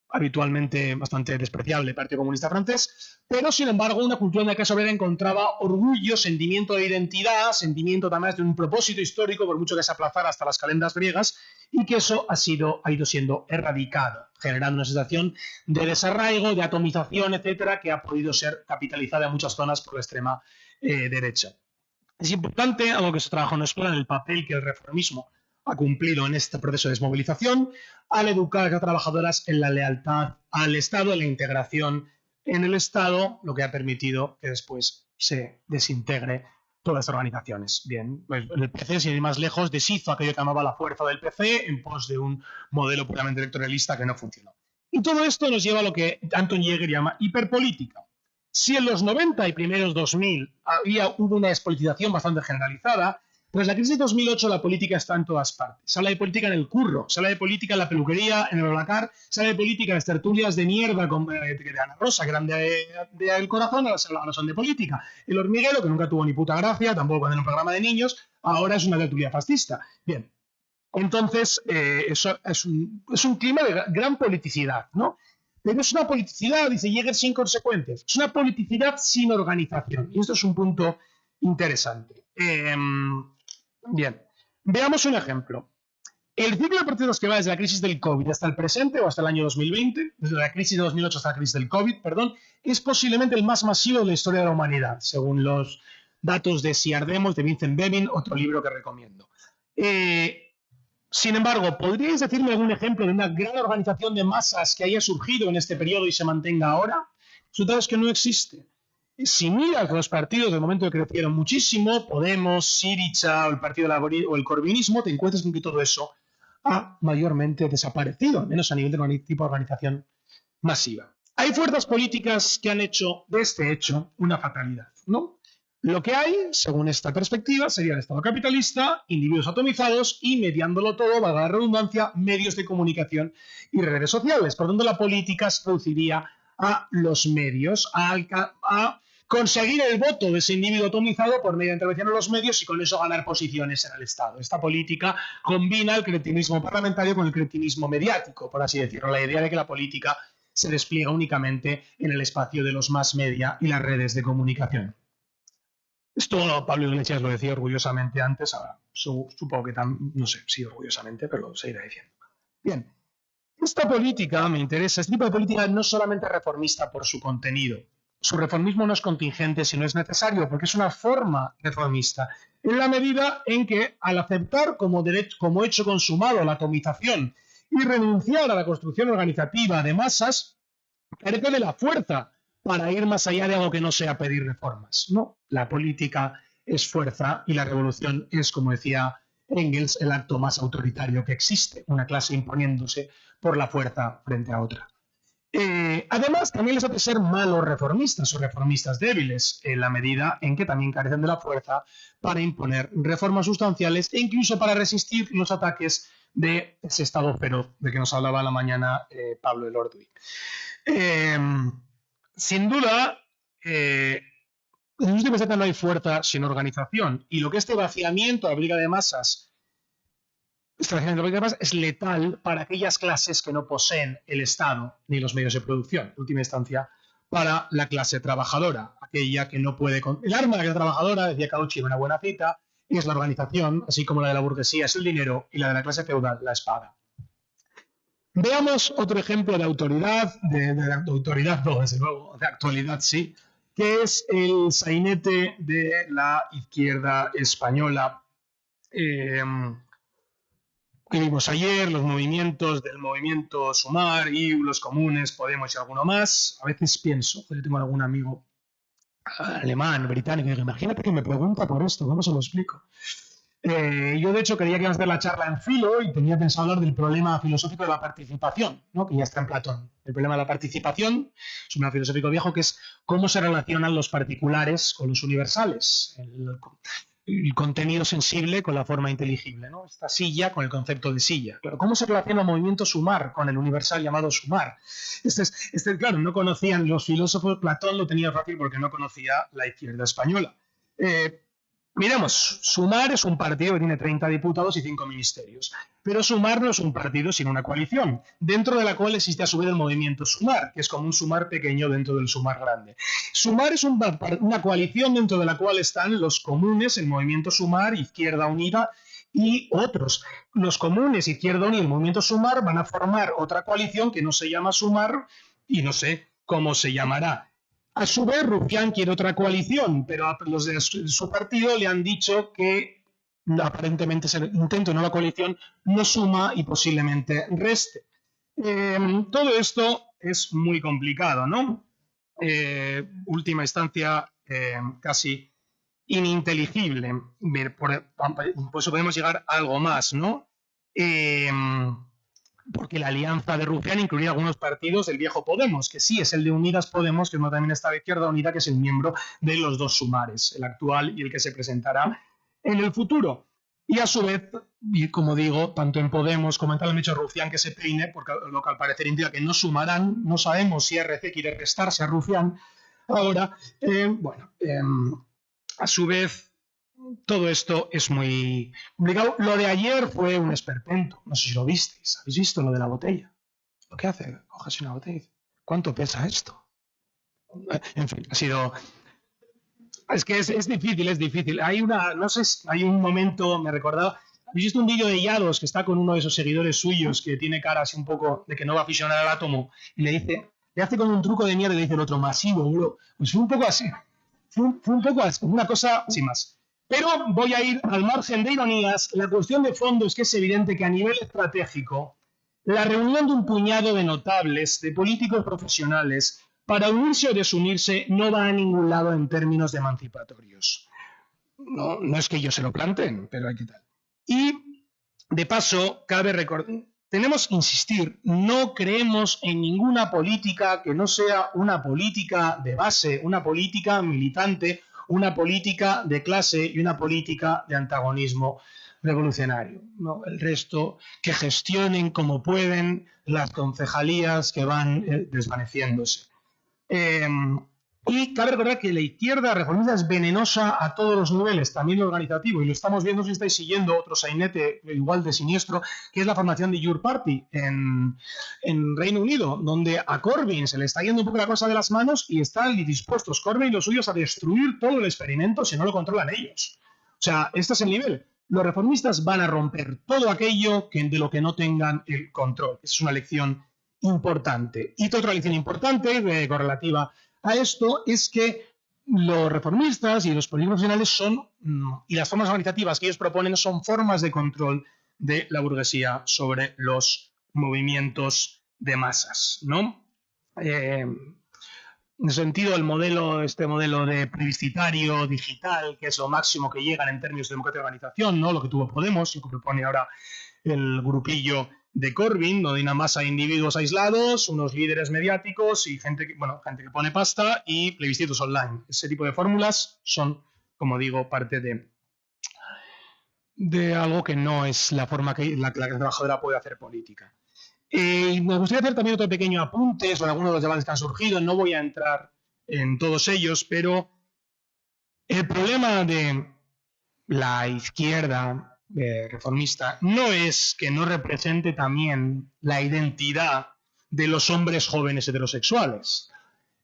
habitualmente bastante despreciable Partido Comunista francés, pero sin embargo una cultura en la que clase obrera encontraba orgullo, sentimiento de identidad, sentimiento también de un propósito histórico, por mucho que se aplazara hasta las calendas griegas, y que eso ha ido siendo erradicado, generando una sensación de desarraigo, de atomización, etcétera, que ha podido ser capitalizada en muchas zonas por la extrema derecha. Es importante, algo que se trabaja en la escuela, en el papel que el reformismo ha cumplido en este proceso de desmovilización, al educar a las trabajadoras en la lealtad al Estado, en la integración en el Estado, lo que ha permitido que después se desintegre todas las organizaciones. Bien, pues el PC, sin ir más lejos, deshizo aquello que llamaba la fuerza del PC en pos de un modelo puramente electoralista que no funcionó. Y todo esto nos lleva a lo que Anton Jäger llama hiperpolítica. Si en los 90 y primeros 2000 hubo una despolitización bastante generalizada, tras la crisis de 2008 la política está en todas partes. Se habla de política en el curro, se habla de política en la peluquería, en el Blacar, se habla de política en las tertulias de mierda de Ana Rosa, que eran del corazón, ahora son de política. El hormiguero, que nunca tuvo ni puta gracia, tampoco cuando era un programa de niños, ahora es una tertulia fascista. Bien, entonces eso es un clima de gran politicidad, ¿no? Pero es una politicidad, dice Jäger, sin consecuencias. Es una politicidad sin organización. Y esto es un punto interesante. Bien, veamos un ejemplo. El ciclo de procesos que va desde la crisis del COVID hasta el presente, o hasta el año 2020, desde la crisis de 2008 hasta la crisis del COVID, perdón, es posiblemente el más masivo de la historia de la humanidad, según los datos de Si Ardemos, de Vincent Bevin, otro libro que recomiendo. Sin embargo, ¿podríais decirme algún ejemplo de una gran organización de masas que haya surgido en este periodo y se mantenga ahora? El resultado es que no existe. Si miras los partidos del momento que crecieron muchísimo, Podemos, Syriza o el Partido o el Corbinismo, te encuentras con que todo eso ha mayormente desaparecido, al menos a nivel de un tipo de organización masiva. Hay fuerzas políticas que han hecho de este hecho una fatalidad, ¿no? Lo que hay, según esta perspectiva, sería el Estado capitalista, individuos atomizados y, mediándolo todo, valga la redundancia, medios de comunicación y redes sociales. Por lo tanto, la política se reduciría a los medios, a conseguir el voto de ese individuo atomizado por medio de intervención en los medios y con eso ganar posiciones en el Estado. Esta política combina el cretinismo parlamentario con el cretinismo mediático, por así decirlo, la idea de que la política se despliega únicamente en el espacio de los mass media y las redes de comunicación. Esto Pablo Iglesias lo decía orgullosamente antes, ahora supongo que no sé si orgullosamente, pero lo seguirá diciendo. Bien, esta política me interesa, este tipo de política no solamente reformista por su contenido. Su reformismo no es contingente, sino es necesario, porque es una forma reformista, en la medida en que, al aceptar como hecho consumado la atomización y renunciar a la construcción organizativa de masas, carece de la fuerza para ir más allá de algo que no sea pedir reformas. No, la política es fuerza y la revolución es, como decía Engels, el acto más autoritario que existe, una clase imponiéndose por la fuerza frente a otra. Además, también les hace ser malos reformistas o reformistas débiles, en la medida en que también carecen de la fuerza para imponer reformas sustanciales e incluso para resistir los ataques de ese estado feroz de que nos hablaba a la mañana Pablo Elorduy. Sin duda, en el último presente no hay fuerza sin organización, y lo que este vaciamiento, la briga de masas, es letal para aquellas clases que no poseen el Estado ni los medios de producción, en última instancia, para la clase trabajadora, aquella que no puede... El arma de la clase trabajadora, decía Cauchy en una buena cita, es la organización, así como la de la burguesía es el dinero y la de la clase feudal la espada. Veamos otro ejemplo de autoridad, de autoridad no, desde luego, de actualidad sí, que es el sainete de la izquierda española. Que vimos ayer, los movimientos del movimiento Sumar y los comunes, Podemos y alguno más. A veces pienso, yo tengo algún amigo alemán, británico, y digo, imagínate que me pregunta por esto, ¿cómo se lo explico? Yo, de hecho, quería que íbamos a hacer la charla en filo y tenía pensado hablar del problema filosófico de la participación, ¿no? Que ya está en Platón. El problema de la participación es un problema filosófico viejo que es cómo se relacionan los particulares con los universales. El contenido sensible con la forma inteligible, ¿no? Esta silla con el concepto de silla. Claro, ¿cómo se relaciona el movimiento Sumar con el universal llamado Sumar? Claro, no conocían los filósofos, Platón lo tenía fácil porque no conocía la izquierda española. Miremos, Sumar es un partido que tiene 30 diputados y 5 ministerios, pero Sumar no es un partido sino una coalición, dentro de la cual existe a su vez el movimiento Sumar, que es como un Sumar pequeño dentro del Sumar grande. Sumar es una coalición dentro de la cual están los comunes, el movimiento Sumar, Izquierda Unida y otros. Los comunes, Izquierda Unida y el movimiento Sumar van a formar otra coalición que no se llama Sumar y no sé cómo se llamará. A su vez, Rufián quiere otra coalición, pero a los de su partido le han dicho que aparentemente ese intento de nueva coalición no suma y posiblemente reste. Todo esto es muy complicado, ¿no? Última instancia, casi ininteligible. Por eso podemos llegar a algo más, ¿no? Porque la alianza de Rufián incluía algunos partidos del viejo Podemos, que sí es el de Unidas Podemos, que no también está de Izquierda Unida, que es el miembro de los dos Sumares, el actual y el que se presentará en el futuro. Y a su vez, y como digo, tanto en Podemos como en tal hecho Rufián que se peine, porque lo que al parecer indica que no sumarán, no sabemos si RC quiere restarse a Rufián. Ahora, a su vez, todo esto es muy complicado. Lo de ayer fue un esperpento. No sé si lo visteis. ¿Habéis visto lo de la botella? ¿Lo que hace? Coges una botella y dice, ¿cuánto pesa esto? En fin, ha sido... Es que es difícil, es difícil. Hay un momento, me recordaba, ¿Habéis visto un vídeo de Yados que está con uno de esos seguidores suyos que tiene cara así un poco de que no va a fisionar al átomo? Y le hace con un truco de mierda y le dice el otro, masivo, bro. Pues fue un poco así. Fue un poco así, una cosa sin más. Pero voy a ir al margen de ironías. La cuestión de fondo es que es evidente que a nivel estratégico, la reunión de un puñado de notables, de políticos profesionales, para unirse o desunirse, no va a ningún lado en términos de emancipatorios. No es que ellos se lo planteen, pero hay que tal. Y, de paso, cabe recordar, tenemos que insistir, no creemos en ninguna política que no sea una política de base, una política militante, una política de clase y una política de antagonismo revolucionario, ¿no? El resto que gestionen como pueden las concejalías que van desvaneciéndose. Y cabe recordar que la izquierda reformista es venenosa a todos los niveles, también lo organizativo, y lo estamos viendo si estáis siguiendo otro sainete igual de siniestro, que es la formación de Your Party en Reino Unido, donde a Corbyn se le está yendo un poco la cosa de las manos y están dispuestos Corbyn y los suyos a destruir todo el experimento si no lo controlan ellos. O sea, este es el nivel. Los reformistas van a romper todo aquello de lo que no tengan el control. Esa es una lección importante. Y otra lección importante, correlativa a esto, es que los reformistas y los políticos profesionales y las formas organizativas que ellos proponen son formas de control de la burguesía sobre los movimientos de masas, ¿no? En ese sentido, este modelo de plebiscitario digital, que es lo máximo que llegan en términos de democracia de organización, ¿no? Lo que tuvo Podemos, lo que propone ahora el grupillo de Corbyn, donde hay una masa de individuos aislados, unos líderes mediáticos y gente que pone pasta y plebiscitos online. Ese tipo de fórmulas son, como digo, parte de algo que no es la forma que la clase trabajadora puede hacer política. Me gustaría hacer también otro pequeño apunte sobre algunos de los debates que han surgido. No voy a entrar en todos ellos, pero el problema de la izquierda reformista no es que no represente también la identidad de los hombres jóvenes heterosexuales.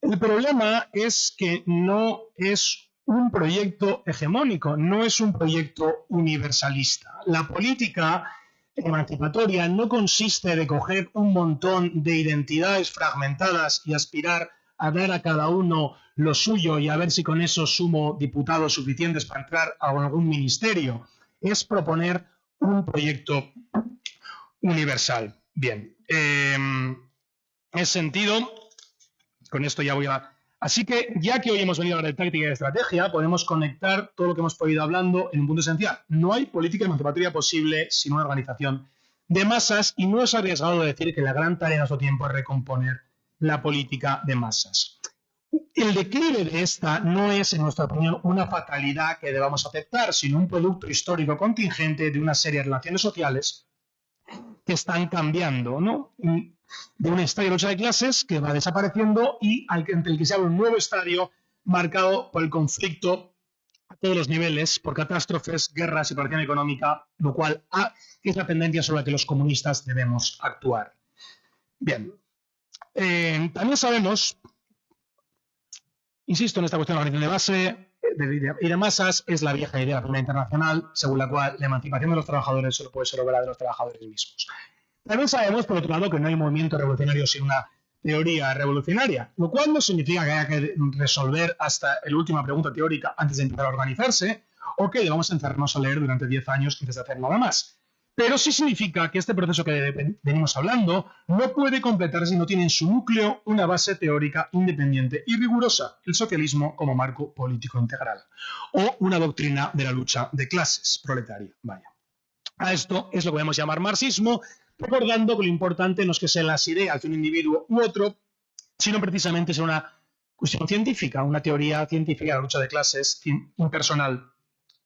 El problema es que no es un proyecto hegemónico, no es un proyecto universalista. La política emancipatoria no consiste de coger un montón de identidades fragmentadas y aspirar a dar a cada uno lo suyo y a ver si con eso sumo diputados suficientes para entrar a algún ministerio. Es proponer un proyecto universal. Bien, en ese sentido, con esto ya voy a... Así que, ya que hoy hemos venido a hablar de táctica y de estrategia, podemos conectar todo lo que hemos podido hablando en un punto esencial. No hay política emancipatoria posible sin una organización de masas y no es arriesgado decir que la gran tarea de nuestro tiempo es recomponer la política de masas. El declive de esta no es, en nuestra opinión, una fatalidad que debamos aceptar, sino un producto histórico contingente de una serie de relaciones sociales que están cambiando, ¿no? De un estadio de lucha de clases que va desapareciendo y ante el que se abre un nuevo estadio marcado por el conflicto a todos los niveles, por catástrofes, guerras y población económica, lo cual es la tendencia sobre la que los comunistas debemos actuar. Bien, también sabemos, insisto en esta cuestión de la organización de base y de masas, es la vieja idea de la Primera Internacional, según la cual la emancipación de los trabajadores solo puede ser obra de los trabajadores mismos. También sabemos, por otro lado, que no hay movimiento revolucionario sin una teoría revolucionaria, lo cual no significa que haya que resolver hasta la última pregunta teórica antes de empezar a organizarse, o que debamos encerrarnos a leer durante 10 años antes de hacer nada más. Pero sí significa que este proceso que venimos hablando no puede completarse si no tiene en su núcleo una base teórica independiente y rigurosa, el socialismo como marco político integral, o una doctrina de la lucha de clases proletaria. Vaya. A esto es lo que podemos llamar marxismo, recordando que lo importante no es que sean las ideas de un individuo u otro, sino precisamente ser una cuestión científica, una teoría científica de la lucha de clases impersonal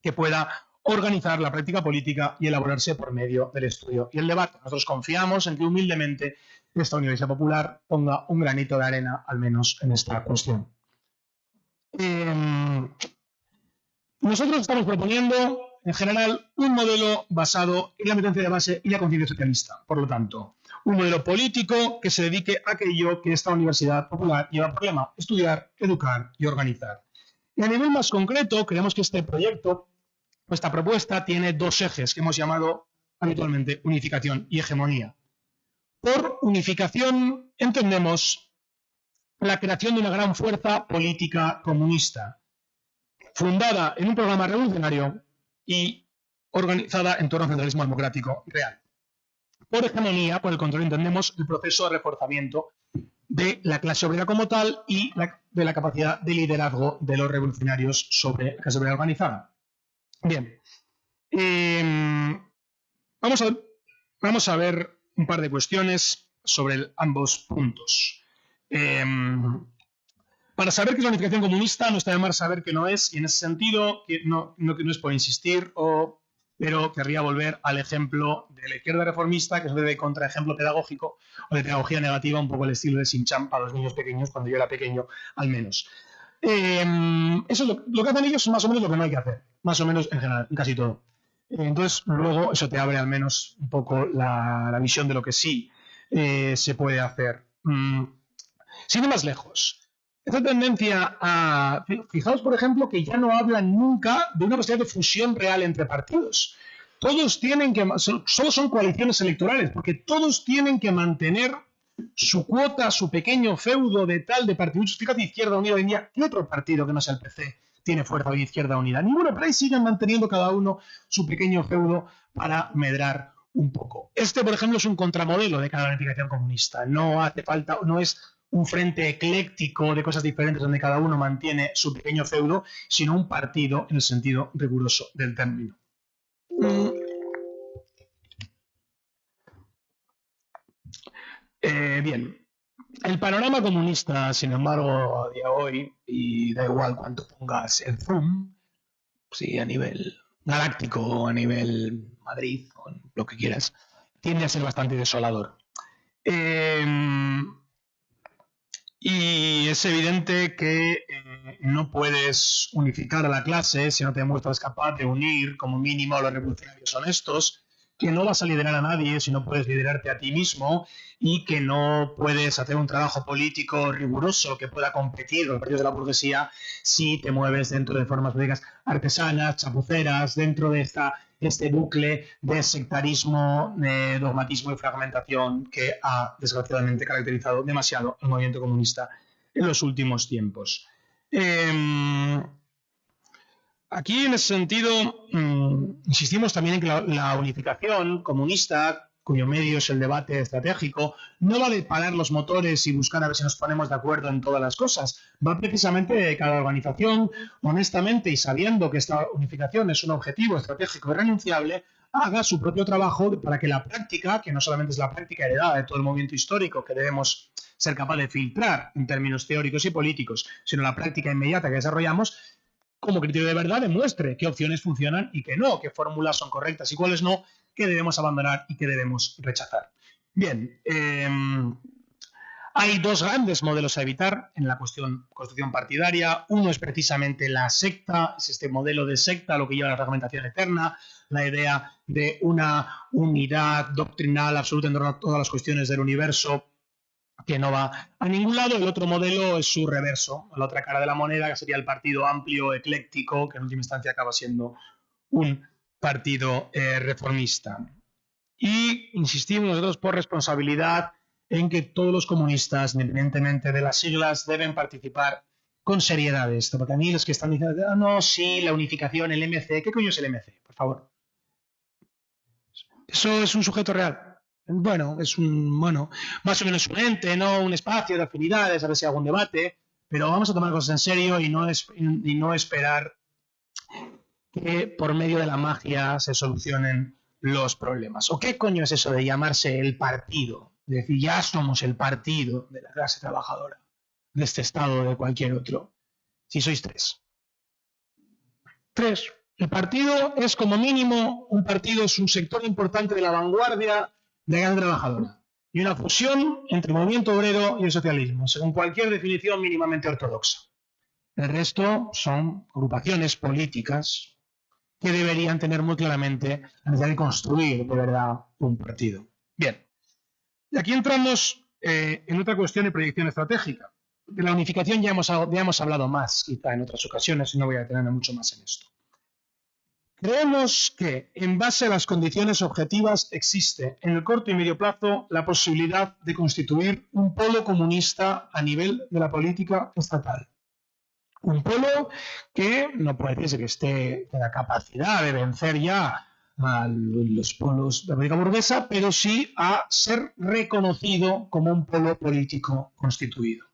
que pueda organizar la práctica política y elaborarse por medio del estudio y el debate. Nosotros confiamos en que humildemente esta Universidad Popular ponga un granito de arena, al menos en esta cuestión. Nosotros estamos proponiendo, en general, un modelo basado en la militancia de base y la conciencia socialista. Por lo tanto, un modelo político que se dedique a aquello que esta Universidad Popular lleva por lema: estudiar, educar y organizar. Y a nivel más concreto, creemos que este proyecto Nuestra propuesta tiene dos ejes que hemos llamado habitualmente unificación y hegemonía. Por unificación entendemos la creación de una gran fuerza política comunista, fundada en un programa revolucionario y organizada en torno al centralismo democrático real. Por hegemonía, por el control, entendemos el proceso de reforzamiento de la clase obrera como tal y de la capacidad de liderazgo de los revolucionarios sobre la clase obrera organizada. Bien, vamos a ver un par de cuestiones sobre ambos puntos. Para saber qué es la unificación comunista no está de más saber qué no es, y en ese sentido que no es por insistir, pero querría volver al ejemplo de la izquierda reformista, que es de contraejemplo pedagógico o de pedagogía negativa, un poco el estilo de Shin-Chan para los niños pequeños, cuando yo era pequeño al menos. Eso es lo que hacen ellos es más o menos lo que no hay que hacer, más o menos en general, en casi todo. Entonces, luego eso te abre al menos un poco la visión de lo que sí se puede hacer. Sin ir más lejos, esta tendencia a... Fijaos, por ejemplo, que ya no hablan nunca de una posibilidad de fusión real entre partidos. Todos tienen que... Solo son coaliciones electorales, porque todos tienen que mantener su cuota, su pequeño feudo de partidos. Fíjate, Izquierda Unida hoy en día, ¿qué otro partido que no sea el PC tiene fuerza hoy Izquierda Unida? Ninguno, pero ahí siguen manteniendo cada uno su pequeño feudo para medrar un poco. Por ejemplo, es un contramodelo de cada unificación comunista. No hace falta, no es un frente ecléctico de cosas diferentes donde cada uno mantiene su pequeño feudo, sino un partido en el sentido riguroso del término. Bien, el panorama comunista, sin embargo, a día de hoy, y da igual cuánto pongas el zoom, si a nivel galáctico o a nivel Madrid o lo que quieras, tiende a ser bastante desolador. Y es evidente que no puedes unificar a la clase si no te muestras capaz de unir como mínimo a los revolucionarios honestos, que no vas a liderar a nadie si no puedes liderarte a ti mismo y que no puedes hacer un trabajo político riguroso que pueda competir con los partidos de la burguesía si te mueves dentro de formas políticas artesanas, chapuceras, dentro de este bucle de sectarismo, dogmatismo y fragmentación que ha desgraciadamente caracterizado demasiado el movimiento comunista en los últimos tiempos. Aquí, en ese sentido, insistimos también en que la unificación comunista, cuyo medio es el debate estratégico, no va de parar los motores y buscar a ver si nos ponemos de acuerdo en todas las cosas. Va precisamente de cada organización, honestamente y sabiendo que esta unificación es un objetivo estratégico irrenunciable, haga su propio trabajo para que la práctica, que no solamente es la práctica heredada de todo el movimiento histórico que debemos ser capaz de filtrar en términos teóricos y políticos, sino la práctica inmediata que desarrollamos, como criterio de verdad demuestre qué opciones funcionan y qué no, qué fórmulas son correctas y cuáles no, qué debemos abandonar y qué debemos rechazar. Bien, hay dos grandes modelos a evitar en la construcción partidaria. Uno es precisamente la secta, es este modelo de secta lo que lleva a la fragmentación eterna, la idea de una unidad doctrinal absoluta en torno a todas las cuestiones del universo que no va a ningún lado. El otro modelo es su reverso, la otra cara de la moneda, que sería el partido amplio, ecléctico, que en última instancia acaba siendo un partido reformista. Y insistimos nosotros por responsabilidad en que todos los comunistas, independientemente de las siglas, deben participar con seriedad de esto, porque a mí los que están diciendo, no, sí, la unificación, el MC, ¿qué coño es el MC? Por favor. ¿Eso es un sujeto real? Bueno, es más o menos un ente, no un espacio de afinidades, a ver si hay algún debate, pero vamos a tomar cosas en serio y no esperar que por medio de la magia se solucionen los problemas. ¿O qué coño es eso de llamarse el partido? De decir, ya somos el partido de la clase trabajadora, de este estado o de cualquier otro. Si sois tres. Tres. El partido es como mínimo, un partido es un sector importante de la vanguardia de la clase trabajadora. Y una fusión entre el movimiento obrero y el socialismo, según cualquier definición mínimamente ortodoxa. El resto son agrupaciones políticas que deberían tener muy claramente la necesidad de construir de verdad un partido. Bien, y aquí entramos en otra cuestión de proyección estratégica. De la unificación ya hemos hablado más, quizá en otras ocasiones, y no voy a detenerme mucho más en esto. Creemos que, en base a las condiciones objetivas, existe en el corto y medio plazo la posibilidad de constituir un polo comunista a nivel de la política estatal. Un polo que no puede decirse que tenga capacidad de vencer ya a los polos de la política burguesa, pero sí a ser reconocido como un polo político constituido.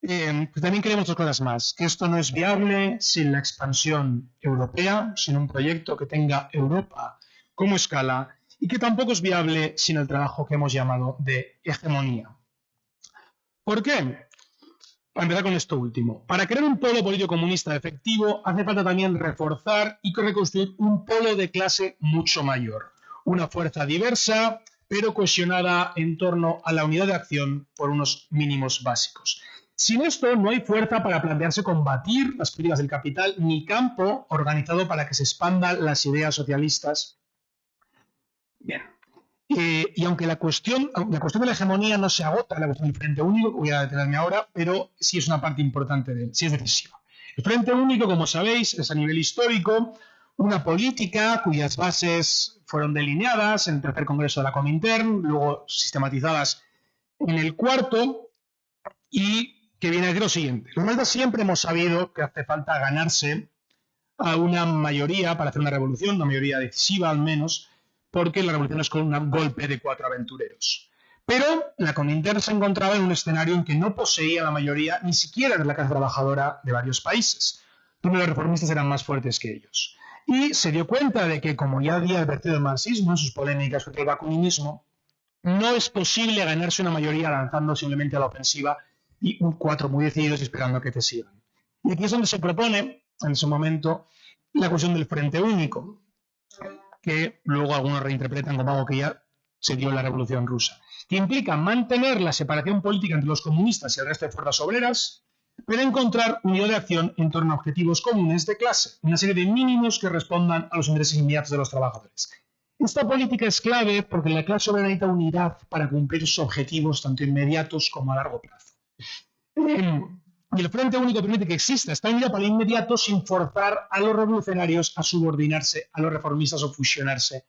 Pues también queremos dos cosas más, que esto no es viable sin la expansión europea, sin un proyecto que tenga Europa como escala, y que tampoco es viable sin el trabajo que hemos llamado de hegemonía. ¿Por qué? Para empezar con esto último. Para crear un polo político comunista efectivo, hace falta también reforzar y reconstruir un polo de clase mucho mayor. Una fuerza diversa, pero cohesionada en torno a la unidad de acción por unos mínimos básicos. Sin esto, no hay fuerza para plantearse combatir las políticas del capital, ni campo organizado para que se expandan las ideas socialistas. Bien. Y aunque la cuestión de la hegemonía no se agota en la cuestión del Frente Único, que voy a detenerme ahora, pero sí es una parte importante de él, sí es decisiva. El Frente Único, como sabéis, es a nivel histórico una política cuyas bases fueron delineadas en el tercer Congreso de la Comintern, luego sistematizadas en el cuarto, y que viene a decir lo siguiente. Los demócratas siempre hemos sabido que hace falta ganarse a una mayoría para hacer una revolución, una mayoría decisiva al menos, porque la revolución es con un golpe de 4 aventureros. Pero la Comintern se encontraba en un escenario en que no poseía la mayoría ni siquiera de la clase trabajadora de varios países, donde los reformistas eran más fuertes que ellos. Y se dio cuenta de que, como ya había advertido el marxismo en sus polémicas contra el bakuninismo, no es posible ganarse una mayoría lanzando simplemente a la ofensiva y un 4 muy decididos y esperando a que te sigan. Y aquí es donde se propone, en ese momento, la cuestión del Frente Único, que luego algunos reinterpretan como algo que ya se dio en la Revolución Rusa, que implica mantener la separación política entre los comunistas y el resto de fuerzas obreras, pero encontrar unidad de acción en torno a objetivos comunes de clase, una serie de mínimos que respondan a los intereses inmediatos de los trabajadores. Esta política es clave porque la clase obrera necesita unidad para cumplir sus objetivos tanto inmediatos como a largo plazo. Y el Frente Único permite que exista esta unidad para el inmediato sin forzar a los revolucionarios a subordinarse a los reformistas o fusionarse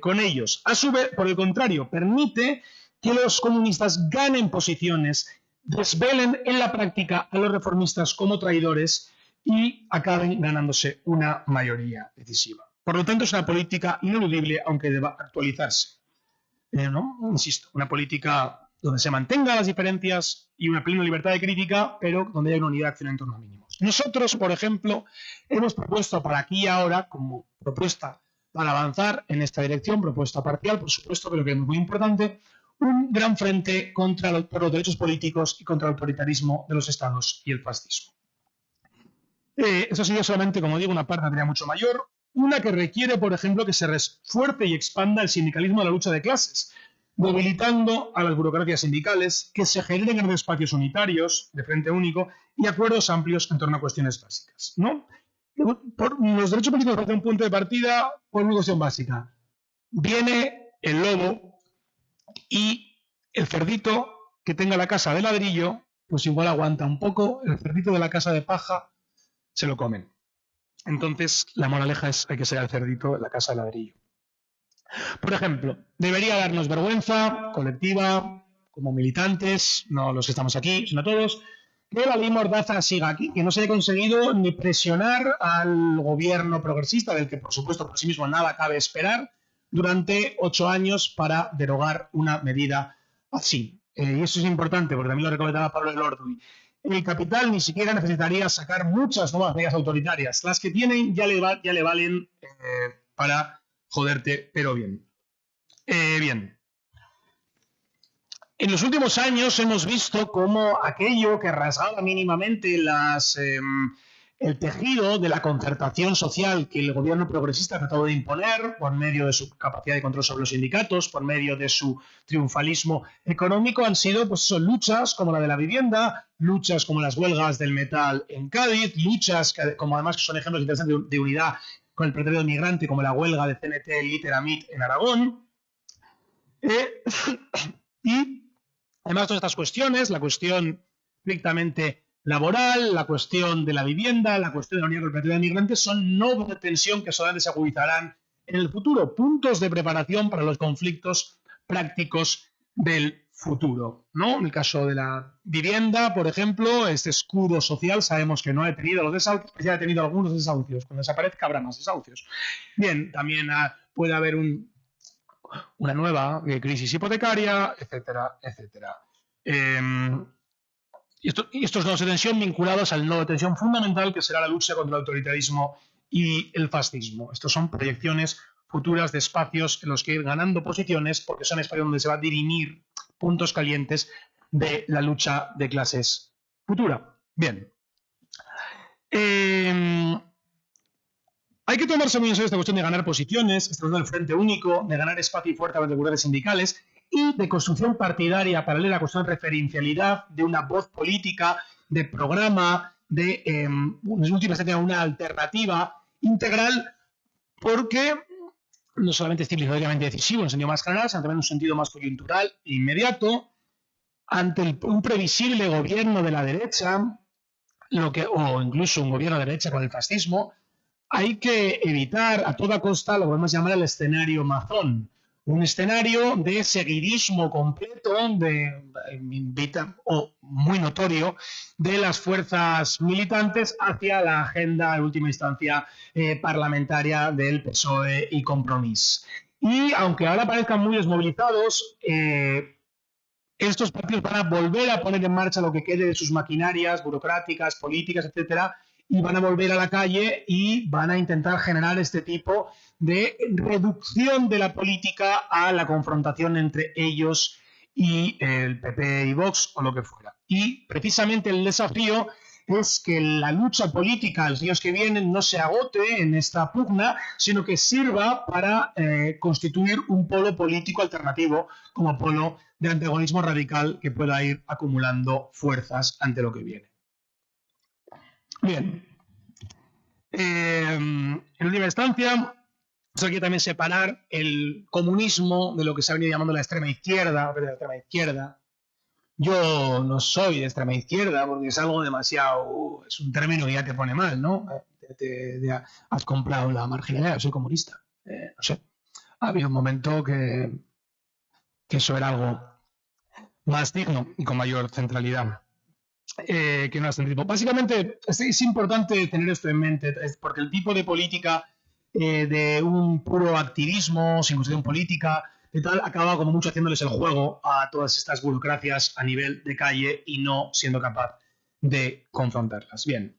con ellos. A su vez, por el contrario, permite que los comunistas ganen posiciones, desvelen en la práctica a los reformistas como traidores y acaben ganándose una mayoría decisiva. Por lo tanto, es una política ineludible, aunque deba actualizarse. ¿No? Insisto, una política donde se mantengan las diferencias y una plena libertad de crítica, pero donde haya una unidad de acción en torno a mínimos. Nosotros, por ejemplo, hemos propuesto para aquí y ahora, como propuesta para avanzar en esta dirección, propuesta parcial, por supuesto, pero que es muy importante, un gran frente por los derechos políticos y contra el autoritarismo de los estados y el fascismo. Eso sería solamente, como digo, una parte de tarea mucho mayor, una que requiere, por ejemplo, que se refuerce y expanda el sindicalismo de la lucha de clases, movilizando a las burocracias sindicales, que se generen grandes espacios unitarios de Frente Único y acuerdos amplios en torno a cuestiones básicas, ¿no? Los derechos políticos desde un punto de partida por una cuestión básica. Viene el lobo y el cerdito que tenga la casa de ladrillo, pues igual aguanta un poco, el cerdito de la casa de paja se lo comen. Entonces, la moraleja es hay que ser el cerdito de la casa de ladrillo. Por ejemplo, debería darnos vergüenza colectiva, como militantes, no los que estamos aquí, sino todos, que la ley Mordaza siga aquí, que no se haya conseguido ni presionar al gobierno progresista, del que por supuesto por sí mismo nada cabe esperar, durante 8 años para derogar una medida así. Y eso es importante, porque también lo recomendaba Pablo Elorduy. El capital ni siquiera necesitaría sacar muchas nuevas medidas autoritarias. Las que tienen ya le valen para joderte, pero bien. Bien. En los últimos años hemos visto cómo aquello que rasgaba mínimamente el tejido de la concertación social que el gobierno progresista ha tratado de imponer por medio de su capacidad de control sobre los sindicatos, por medio de su triunfalismo económico, han sido pues, luchas como la de la vivienda, luchas como las huelgas del metal en Cádiz, luchas como además son ejemplos interesantes de unidad con el proletariado migrante, como la huelga de CNT Literamit en Aragón. Y además todas estas cuestiones, la cuestión estrictamente laboral, la cuestión de la vivienda, la cuestión de la unidad cooperativa de migrantes son nodos de tensión que solamente se agudizarán en el futuro, puntos de preparación para los conflictos prácticos del futuro, ¿no? En el caso de la vivienda, por ejemplo, este escudo social sabemos que no ha detenido los desahucios, pero ya ha detenido algunos desahucios. Cuando desaparezca habrá más desahucios. Bien, también puede haber una nueva crisis hipotecaria, etcétera, etcétera. Y estos nodos de tensión vinculados al nodo de tensión fundamental que será la lucha contra el autoritarismo y el fascismo. Estos son proyecciones futuras de espacios en los que ir ganando posiciones porque son espacios donde se va a dirimir puntos calientes de la lucha de clases futura. Bien. Hay que tomarse muy en serio esta cuestión de ganar posiciones, esta cuestión del frente único, de ganar espacio y fuerza de seguridades sindicales y de construcción partidaria paralela, cuestión de referencialidad, de una voz política, de programa, de, en última instancia, una alternativa integral, porque no solamente es civilizatoriamente decisivo en un sentido más general, sino también en un sentido más coyuntural e inmediato, ante un previsible gobierno de la derecha, o incluso un gobierno de derecha con el fascismo, hay que evitar a toda costa lo que podemos llamar el escenario mazón. Un escenario de seguidismo completo, o muy notorio, de las fuerzas militantes hacia la agenda, en última instancia, parlamentaria del PSOE y Compromís. Y aunque ahora parezcan muy desmovilizados, estos partidos van a volver a poner en marcha lo que quede de sus maquinarias burocráticas, políticas, etcétera, y van a volver a la calle y van a intentar generar este tipo de reducción de la política a la confrontación entre ellos y el PP y Vox o lo que fuera. Y precisamente el desafío es que la lucha política en los años que vienen no se agote en esta pugna, sino que sirva para constituir un polo político alternativo como polo de antagonismo radical que pueda ir acumulando fuerzas ante lo que viene. Bien, en última instancia, hay que también separar el comunismo de lo que se ha venido llamando la extrema izquierda. Yo no soy de extrema izquierda porque es algo demasiado, es un término que ya te pone mal, ¿no? Has comprado la marginalidad, soy comunista. No sé, había un momento que eso era algo más digno y con mayor centralidad. Que no es el tipo. Básicamente es importante tener esto en mente, porque el tipo de política de un puro activismo sin cuestión política y tal acaba como mucho haciéndoles el juego a todas estas burocracias a nivel de calle y no siendo capaz de confrontarlas. Bien,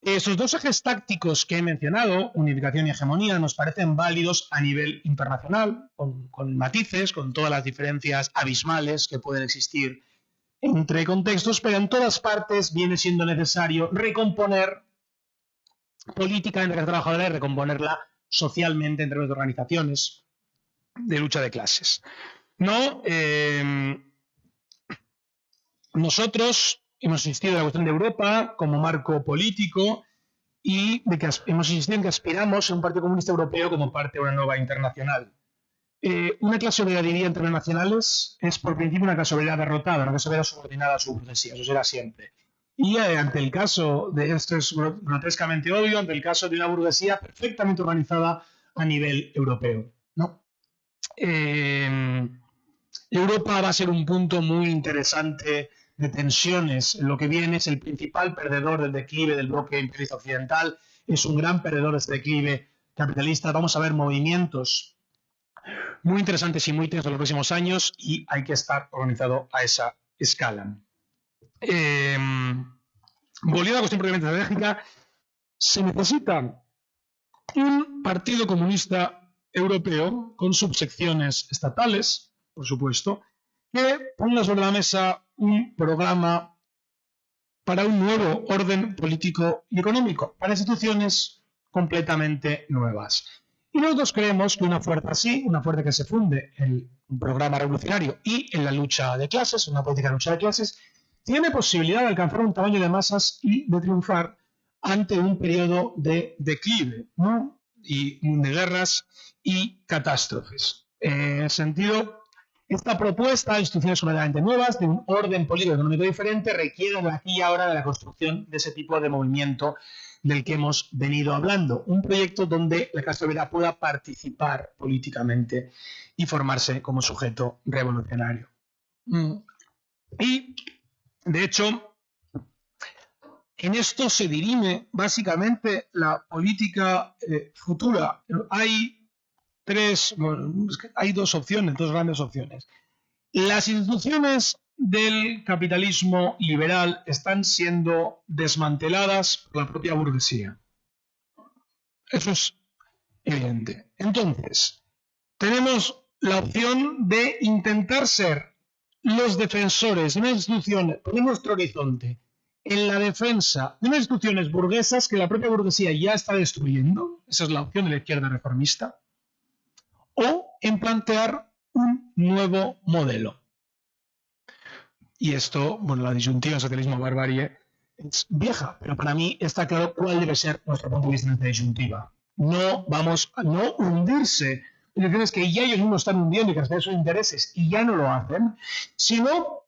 esos dos ejes tácticos que he mencionado, unificación y hegemonía, nos parecen válidos a nivel internacional, con matices, con todas las diferencias abismales que pueden existir entre contextos, pero en todas partes viene siendo necesario recomponer políticamente entre las trabajadoras y recomponerla socialmente entre las organizaciones de lucha de clases. No, nosotros hemos insistido en la cuestión de Europa como marco político y de que hemos insistido en que aspiramos a un Partido Comunista Europeo como parte de una nueva internacional. Una clase obrera, diría, entre nacionales es por principio una clase obrera derrotada, una clase obrera subordinada a su burguesía, eso será siempre. Y ante el caso de esto es grotescamente obvio, ante el caso de una burguesía perfectamente organizada a nivel europeo, ¿no? Europa va a ser un punto muy interesante de tensiones. Lo que viene es el principal perdedor del declive del bloque imperialista occidental, es un gran perdedor de este declive capitalista. Vamos a ver movimientos muy interesantes y muy tensos en los próximos años y hay que estar organizado a esa escala. Volviendo a la cuestión propiamente estratégica, se necesita un Partido Comunista Europeo con subsecciones estatales, por supuesto, que ponga sobre la mesa un programa para un nuevo orden político y económico, para instituciones completamente nuevas. Y nosotros creemos que una fuerza así, una fuerza que se funde en un programa revolucionario y en la lucha de clases, una política de lucha de clases, tiene posibilidad de alcanzar un tamaño de masas y de triunfar ante un periodo de declive, ¿no? Y de guerras y catástrofes. En ese sentido, Esta propuesta de instituciones completamente nuevas, de un orden político económico diferente, requiere de aquí y ahora de la construcción de ese tipo de movimiento del que hemos venido hablando. Un proyecto donde la clase obrera pueda participar políticamente y formarse como sujeto revolucionario. Y, de hecho, en esto se dirime básicamente la política futura. Hay dos opciones, dos grandes opciones. Las instituciones del capitalismo liberal están siendo desmanteladas por la propia burguesía. Eso es evidente. Entonces, tenemos la opción de intentar ser los defensores de unas instituciones, poner nuestro horizonte en la defensa de unas instituciones burguesas que la propia burguesía ya está destruyendo. Esa es la opción de la izquierda reformista. O en plantear un nuevo modelo. Y esto, bueno, la disyuntiva socialismo-barbarie es vieja, pero para mí está claro cuál debe ser nuestro punto de vista en esta disyuntiva. No vamos a no hundirse en decisiones que ya ellos mismos están hundiendo y que respetan sus intereses y ya no lo hacen, sino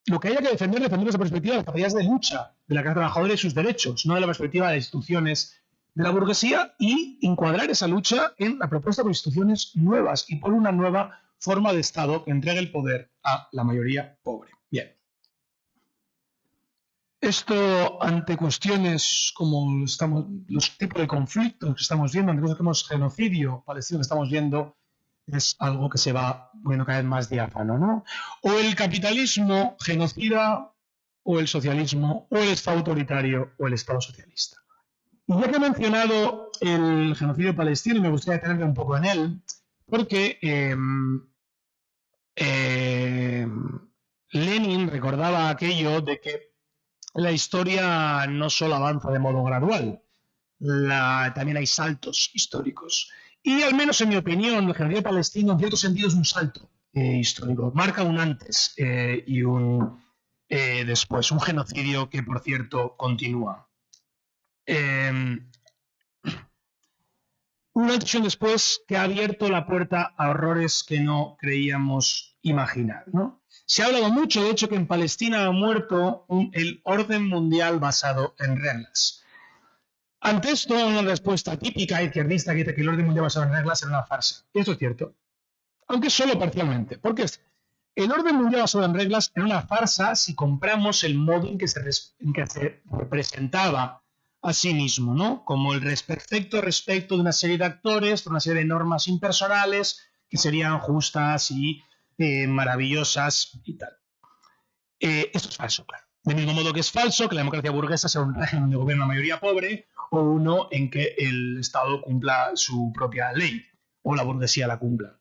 lo que haya que defender desde la perspectiva de las capacidades de lucha de la clase trabajadora y sus derechos, no de la perspectiva de las instituciones de la burguesía, y encuadrar esa lucha en la propuesta por instituciones nuevas y por una nueva forma de Estado que entregue el poder a la mayoría pobre. Bien. Esto ante cuestiones como los tipos de conflictos que estamos viendo, ante cosas como genocidio palestino que estamos viendo, es algo que se va bueno cada vez más diáfano, ¿no? O el capitalismo genocida, o el socialismo, o el Estado autoritario, o el Estado socialista. Y ya que he mencionado el genocidio palestino, me gustaría detenerme un poco en él, porque Lenin recordaba aquello de que la historia no solo avanza de modo gradual, también hay saltos históricos. Y al menos en mi opinión, el genocidio palestino en cierto sentido es un salto histórico, marca un antes y un después, un genocidio que por cierto continúa. Una decisión después que ha abierto la puerta a horrores que no creíamos imaginar, ¿no? Se ha hablado mucho, de hecho, que en Palestina ha muerto el orden mundial basado en reglas. Ante esto, una respuesta típica izquierdista que dice que el orden mundial basado en reglas era una farsa. Y esto es cierto, aunque solo parcialmente. Porque el orden mundial basado en reglas era una farsa si compramos el modo en que se representaba a sí mismo, ¿no? Como el perfecto respecto de una serie de actores, por una serie de normas impersonales que serían justas y maravillosas y tal. Esto es falso, claro. Del mismo modo que es falso que la democracia burguesa sea un régimen de gobierno a mayoría pobre o uno en que el Estado cumpla su propia ley o la burguesía la cumpla.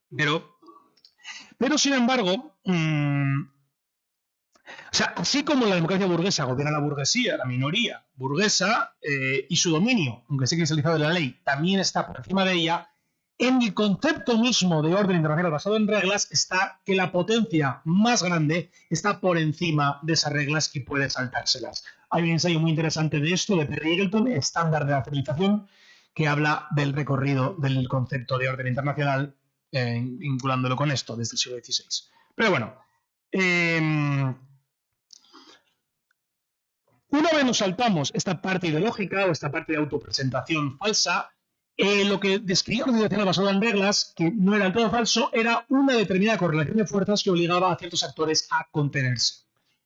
Pero sin embargo, o sea, así como la democracia burguesa gobierna la burguesía, la minoría burguesa, y su dominio, aunque esté cristalizado en la ley, también está por encima de ella, en el concepto mismo de orden internacional basado en reglas está que la potencia más grande está por encima de esas reglas y puede saltárselas. Hay un ensayo muy interesante de esto, de Perry Eagleton, Estándar de la civilización, que habla del recorrido del concepto de orden internacional, vinculándolo con esto desde el siglo XVI. Pero bueno, una vez nos saltamos esta parte ideológica o esta parte de autopresentación falsa, lo que describía la organización basada en reglas, que no era del todo falso, era una determinada correlación de fuerzas que obligaba a ciertos actores a contenerse.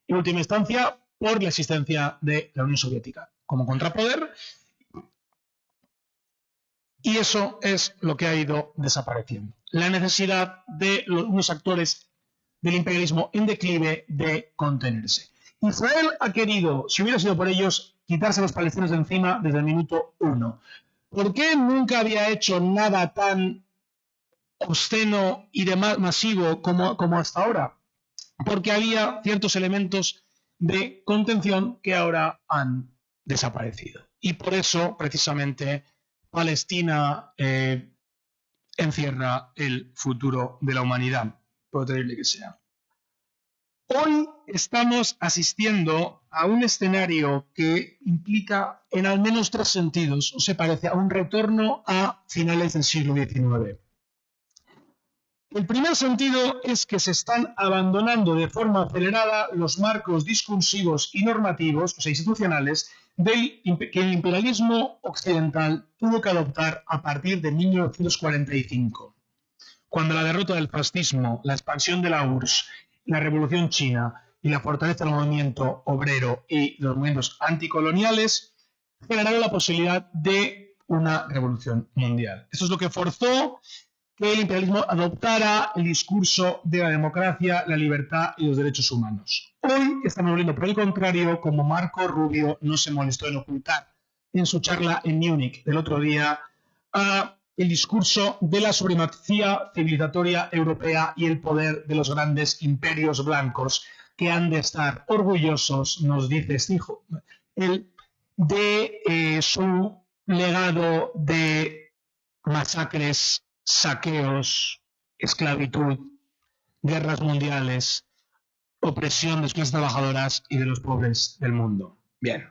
En última instancia, por la existencia de la Unión Soviética como contrapoder. Y eso es lo que ha ido desapareciendo. La necesidad de unos actores del imperialismo en declive de contenerse. Israel ha querido, si hubiera sido por ellos, quitarse a los palestinos de encima desde el minuto 1. ¿Por qué nunca había hecho nada tan obsceno y masivo como hasta ahora? Porque había ciertos elementos de contención que ahora han desaparecido. Y por eso, precisamente, Palestina encierra el futuro de la humanidad, por terrible que sea. Hoy estamos asistiendo a un escenario que implica en al menos 3 sentidos, o se parece a un retorno a finales del siglo XIX. El primer sentido es que se están abandonando de forma acelerada los marcos discursivos y normativos, o sea, institucionales, que el imperialismo occidental tuvo que adoptar a partir de 1945, cuando la derrota del fascismo, la expansión de la URSS, la Revolución China y la fortaleza del movimiento obrero y los movimientos anticoloniales generaron la posibilidad de una revolución mundial. Esto es lo que forzó que el imperialismo adoptara el discurso de la democracia, la libertad y los derechos humanos. Hoy estamos volviendo por el contrario, como Marco Rubio no se molestó en ocultar en su charla en Múnich del otro día, a el discurso de la supremacía civilizatoria europea y el poder de los grandes imperios blancos que han de estar orgullosos, nos dice este hijo, de su legado de masacres, saqueos, esclavitud, guerras mundiales, opresión de las clases trabajadoras y de los pobres del mundo. Bien,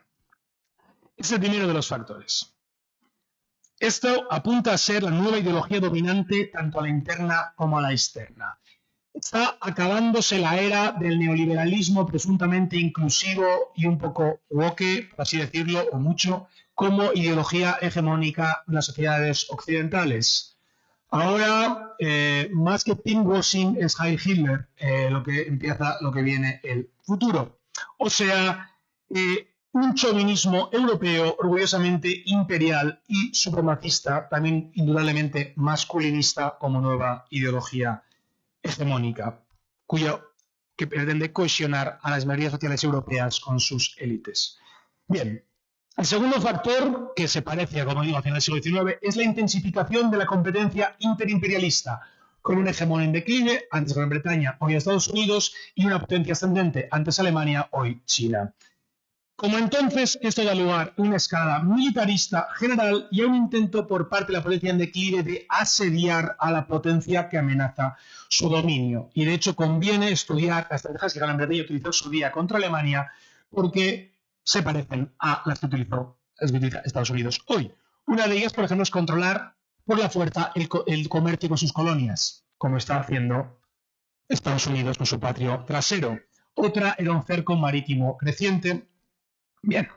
es el primero de los factores. Esto apunta a ser la nueva ideología dominante tanto a la interna como a la externa. Está acabándose la era del neoliberalismo presuntamente inclusivo y un poco woke, por así decirlo, o mucho, como ideología hegemónica de las sociedades occidentales. Ahora, más que pinkwashing, es Heil Hitler lo que viene el futuro. O sea, un chauvinismo europeo orgullosamente imperial y supremacista, también indudablemente masculinista como nueva ideología hegemónica, que pretende cohesionar a las mayorías sociales europeas con sus élites. Bien, el segundo factor, que se parece, como digo, a finales del siglo XIX, es la intensificación de la competencia interimperialista, con un hegemón en declive, antes Gran Bretaña, hoy Estados Unidos, y una potencia ascendente, antes Alemania, hoy China. Como entonces, esto da lugar a una escalada militarista general y a un intento por parte de la potencia en declive de asediar a la potencia que amenaza su dominio. Y de hecho conviene estudiar las estrategias que Gran Bretaña utilizó en su día contra Alemania porque se parecen a las que utiliza Estados Unidos hoy. Una de ellas, por ejemplo, es controlar por la fuerza el comercio con sus colonias, como está haciendo Estados Unidos con su patio trasero. Otra era un cerco marítimo creciente. Bien.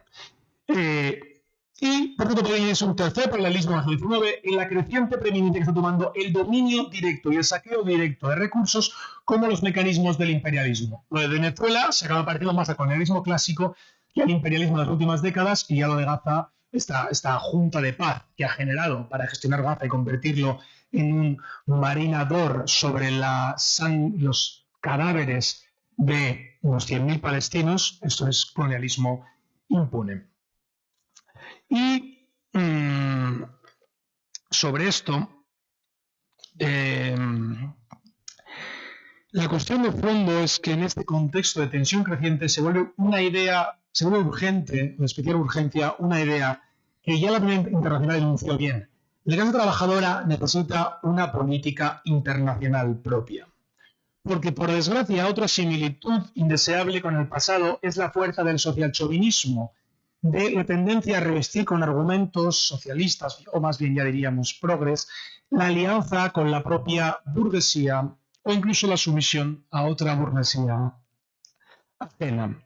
Y por tanto podría ser un tercer paralelismo en el siglo XIX en la creciente preeminencia que está tomando el dominio directo y el saqueo directo de recursos como los mecanismos del imperialismo. Lo de Venezuela se acaba pareciendo más al colonialismo clásico que al imperialismo de las últimas décadas, y ya lo de Gaza, esta junta de paz que ha generado para gestionar Gaza y convertirlo en un marinador sobre los cadáveres de unos 100.000 palestinos. Esto es colonialismo impune. Y sobre esto, la cuestión de fondo es que en este contexto de tensión creciente se vuelve urgente, de especial urgencia, una idea que ya la Primera Internacional denunció bien. La clase trabajadora necesita una política internacional propia. Porque, por desgracia, otra similitud indeseable con el pasado es la fuerza del socialchauvinismo, de la tendencia a revestir con argumentos socialistas, o más bien ya diríamos progres, la alianza con la propia burguesía o incluso la sumisión a otra burguesía ajena.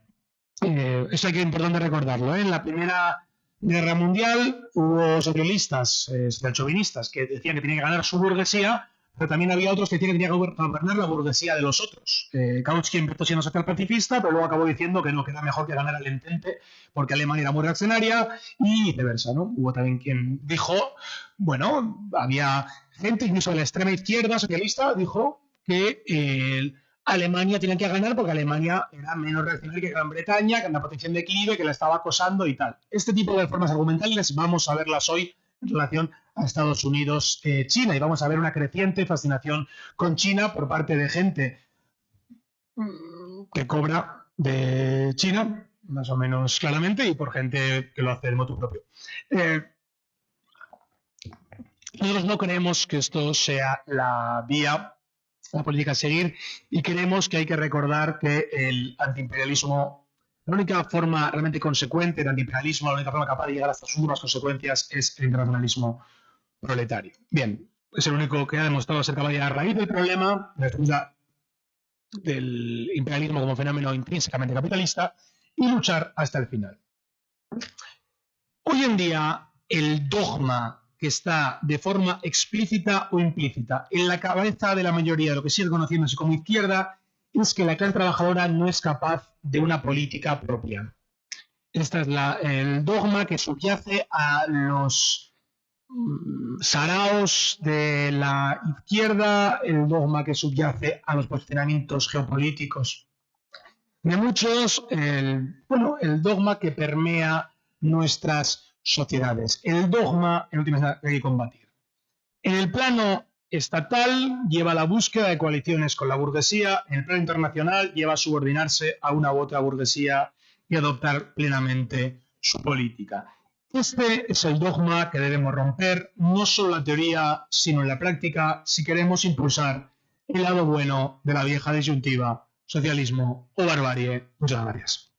Eso hay que importante recordarlo. En la Primera Guerra Mundial hubo socialistas, socialchauvinistas, que decían que tenía que ganar su burguesía, pero también había otros que decían que tenía que gobernar la burguesía de los otros. Kautsky empezó siendo socialpacifista, pero luego acabó diciendo que no, que era mejor que ganara el Entente, porque Alemania era muy reaccionaria, y viceversa, ¿no? Hubo también quien dijo, bueno, había gente, incluso de la extrema izquierda socialista, dijo que Alemania tenía que ganar porque Alemania era menos reaccionaria que Gran Bretaña, que era una potencia en declive, que la estaba acosando y tal. Este tipo de formas argumentales vamos a verlas hoy en relación a Estados Unidos, China, y vamos a ver una creciente fascinación con China por parte de gente que cobra de China, más o menos claramente, y por gente que lo hace de motu propio. Nosotros no creemos que esto sea la vía, la política a seguir, y creemos que hay que recordar que el antiimperialismo, la única forma realmente consecuente del antiimperialismo, la única forma capaz de llegar hasta sus últimas consecuencias es el internacionalismo proletario. Bien, es el único que ha demostrado ser capaz de ir a la raíz del problema, la excusa del imperialismo como fenómeno intrínsecamente capitalista, y luchar hasta el final. Hoy en día, el dogma que está de forma explícita o implícita en la cabeza de la mayoría de lo que sigue conociéndose como izquierda es que la clase trabajadora no es capaz de una política propia. Este es el dogma que subyace a los saraos de la izquierda, el dogma que subyace a los posicionamientos geopolíticos de muchos, el dogma que permea nuestras sociedades. El dogma, en última instancia, que hay que combatir. En el plano estatal lleva la búsqueda de coaliciones con la burguesía, en el plano internacional lleva a subordinarse a una u otra burguesía y adoptar plenamente su política. Este es el dogma que debemos romper, no solo en la teoría, sino en la práctica, si queremos impulsar el lado bueno de la vieja disyuntiva, socialismo o barbarie. Muchas gracias.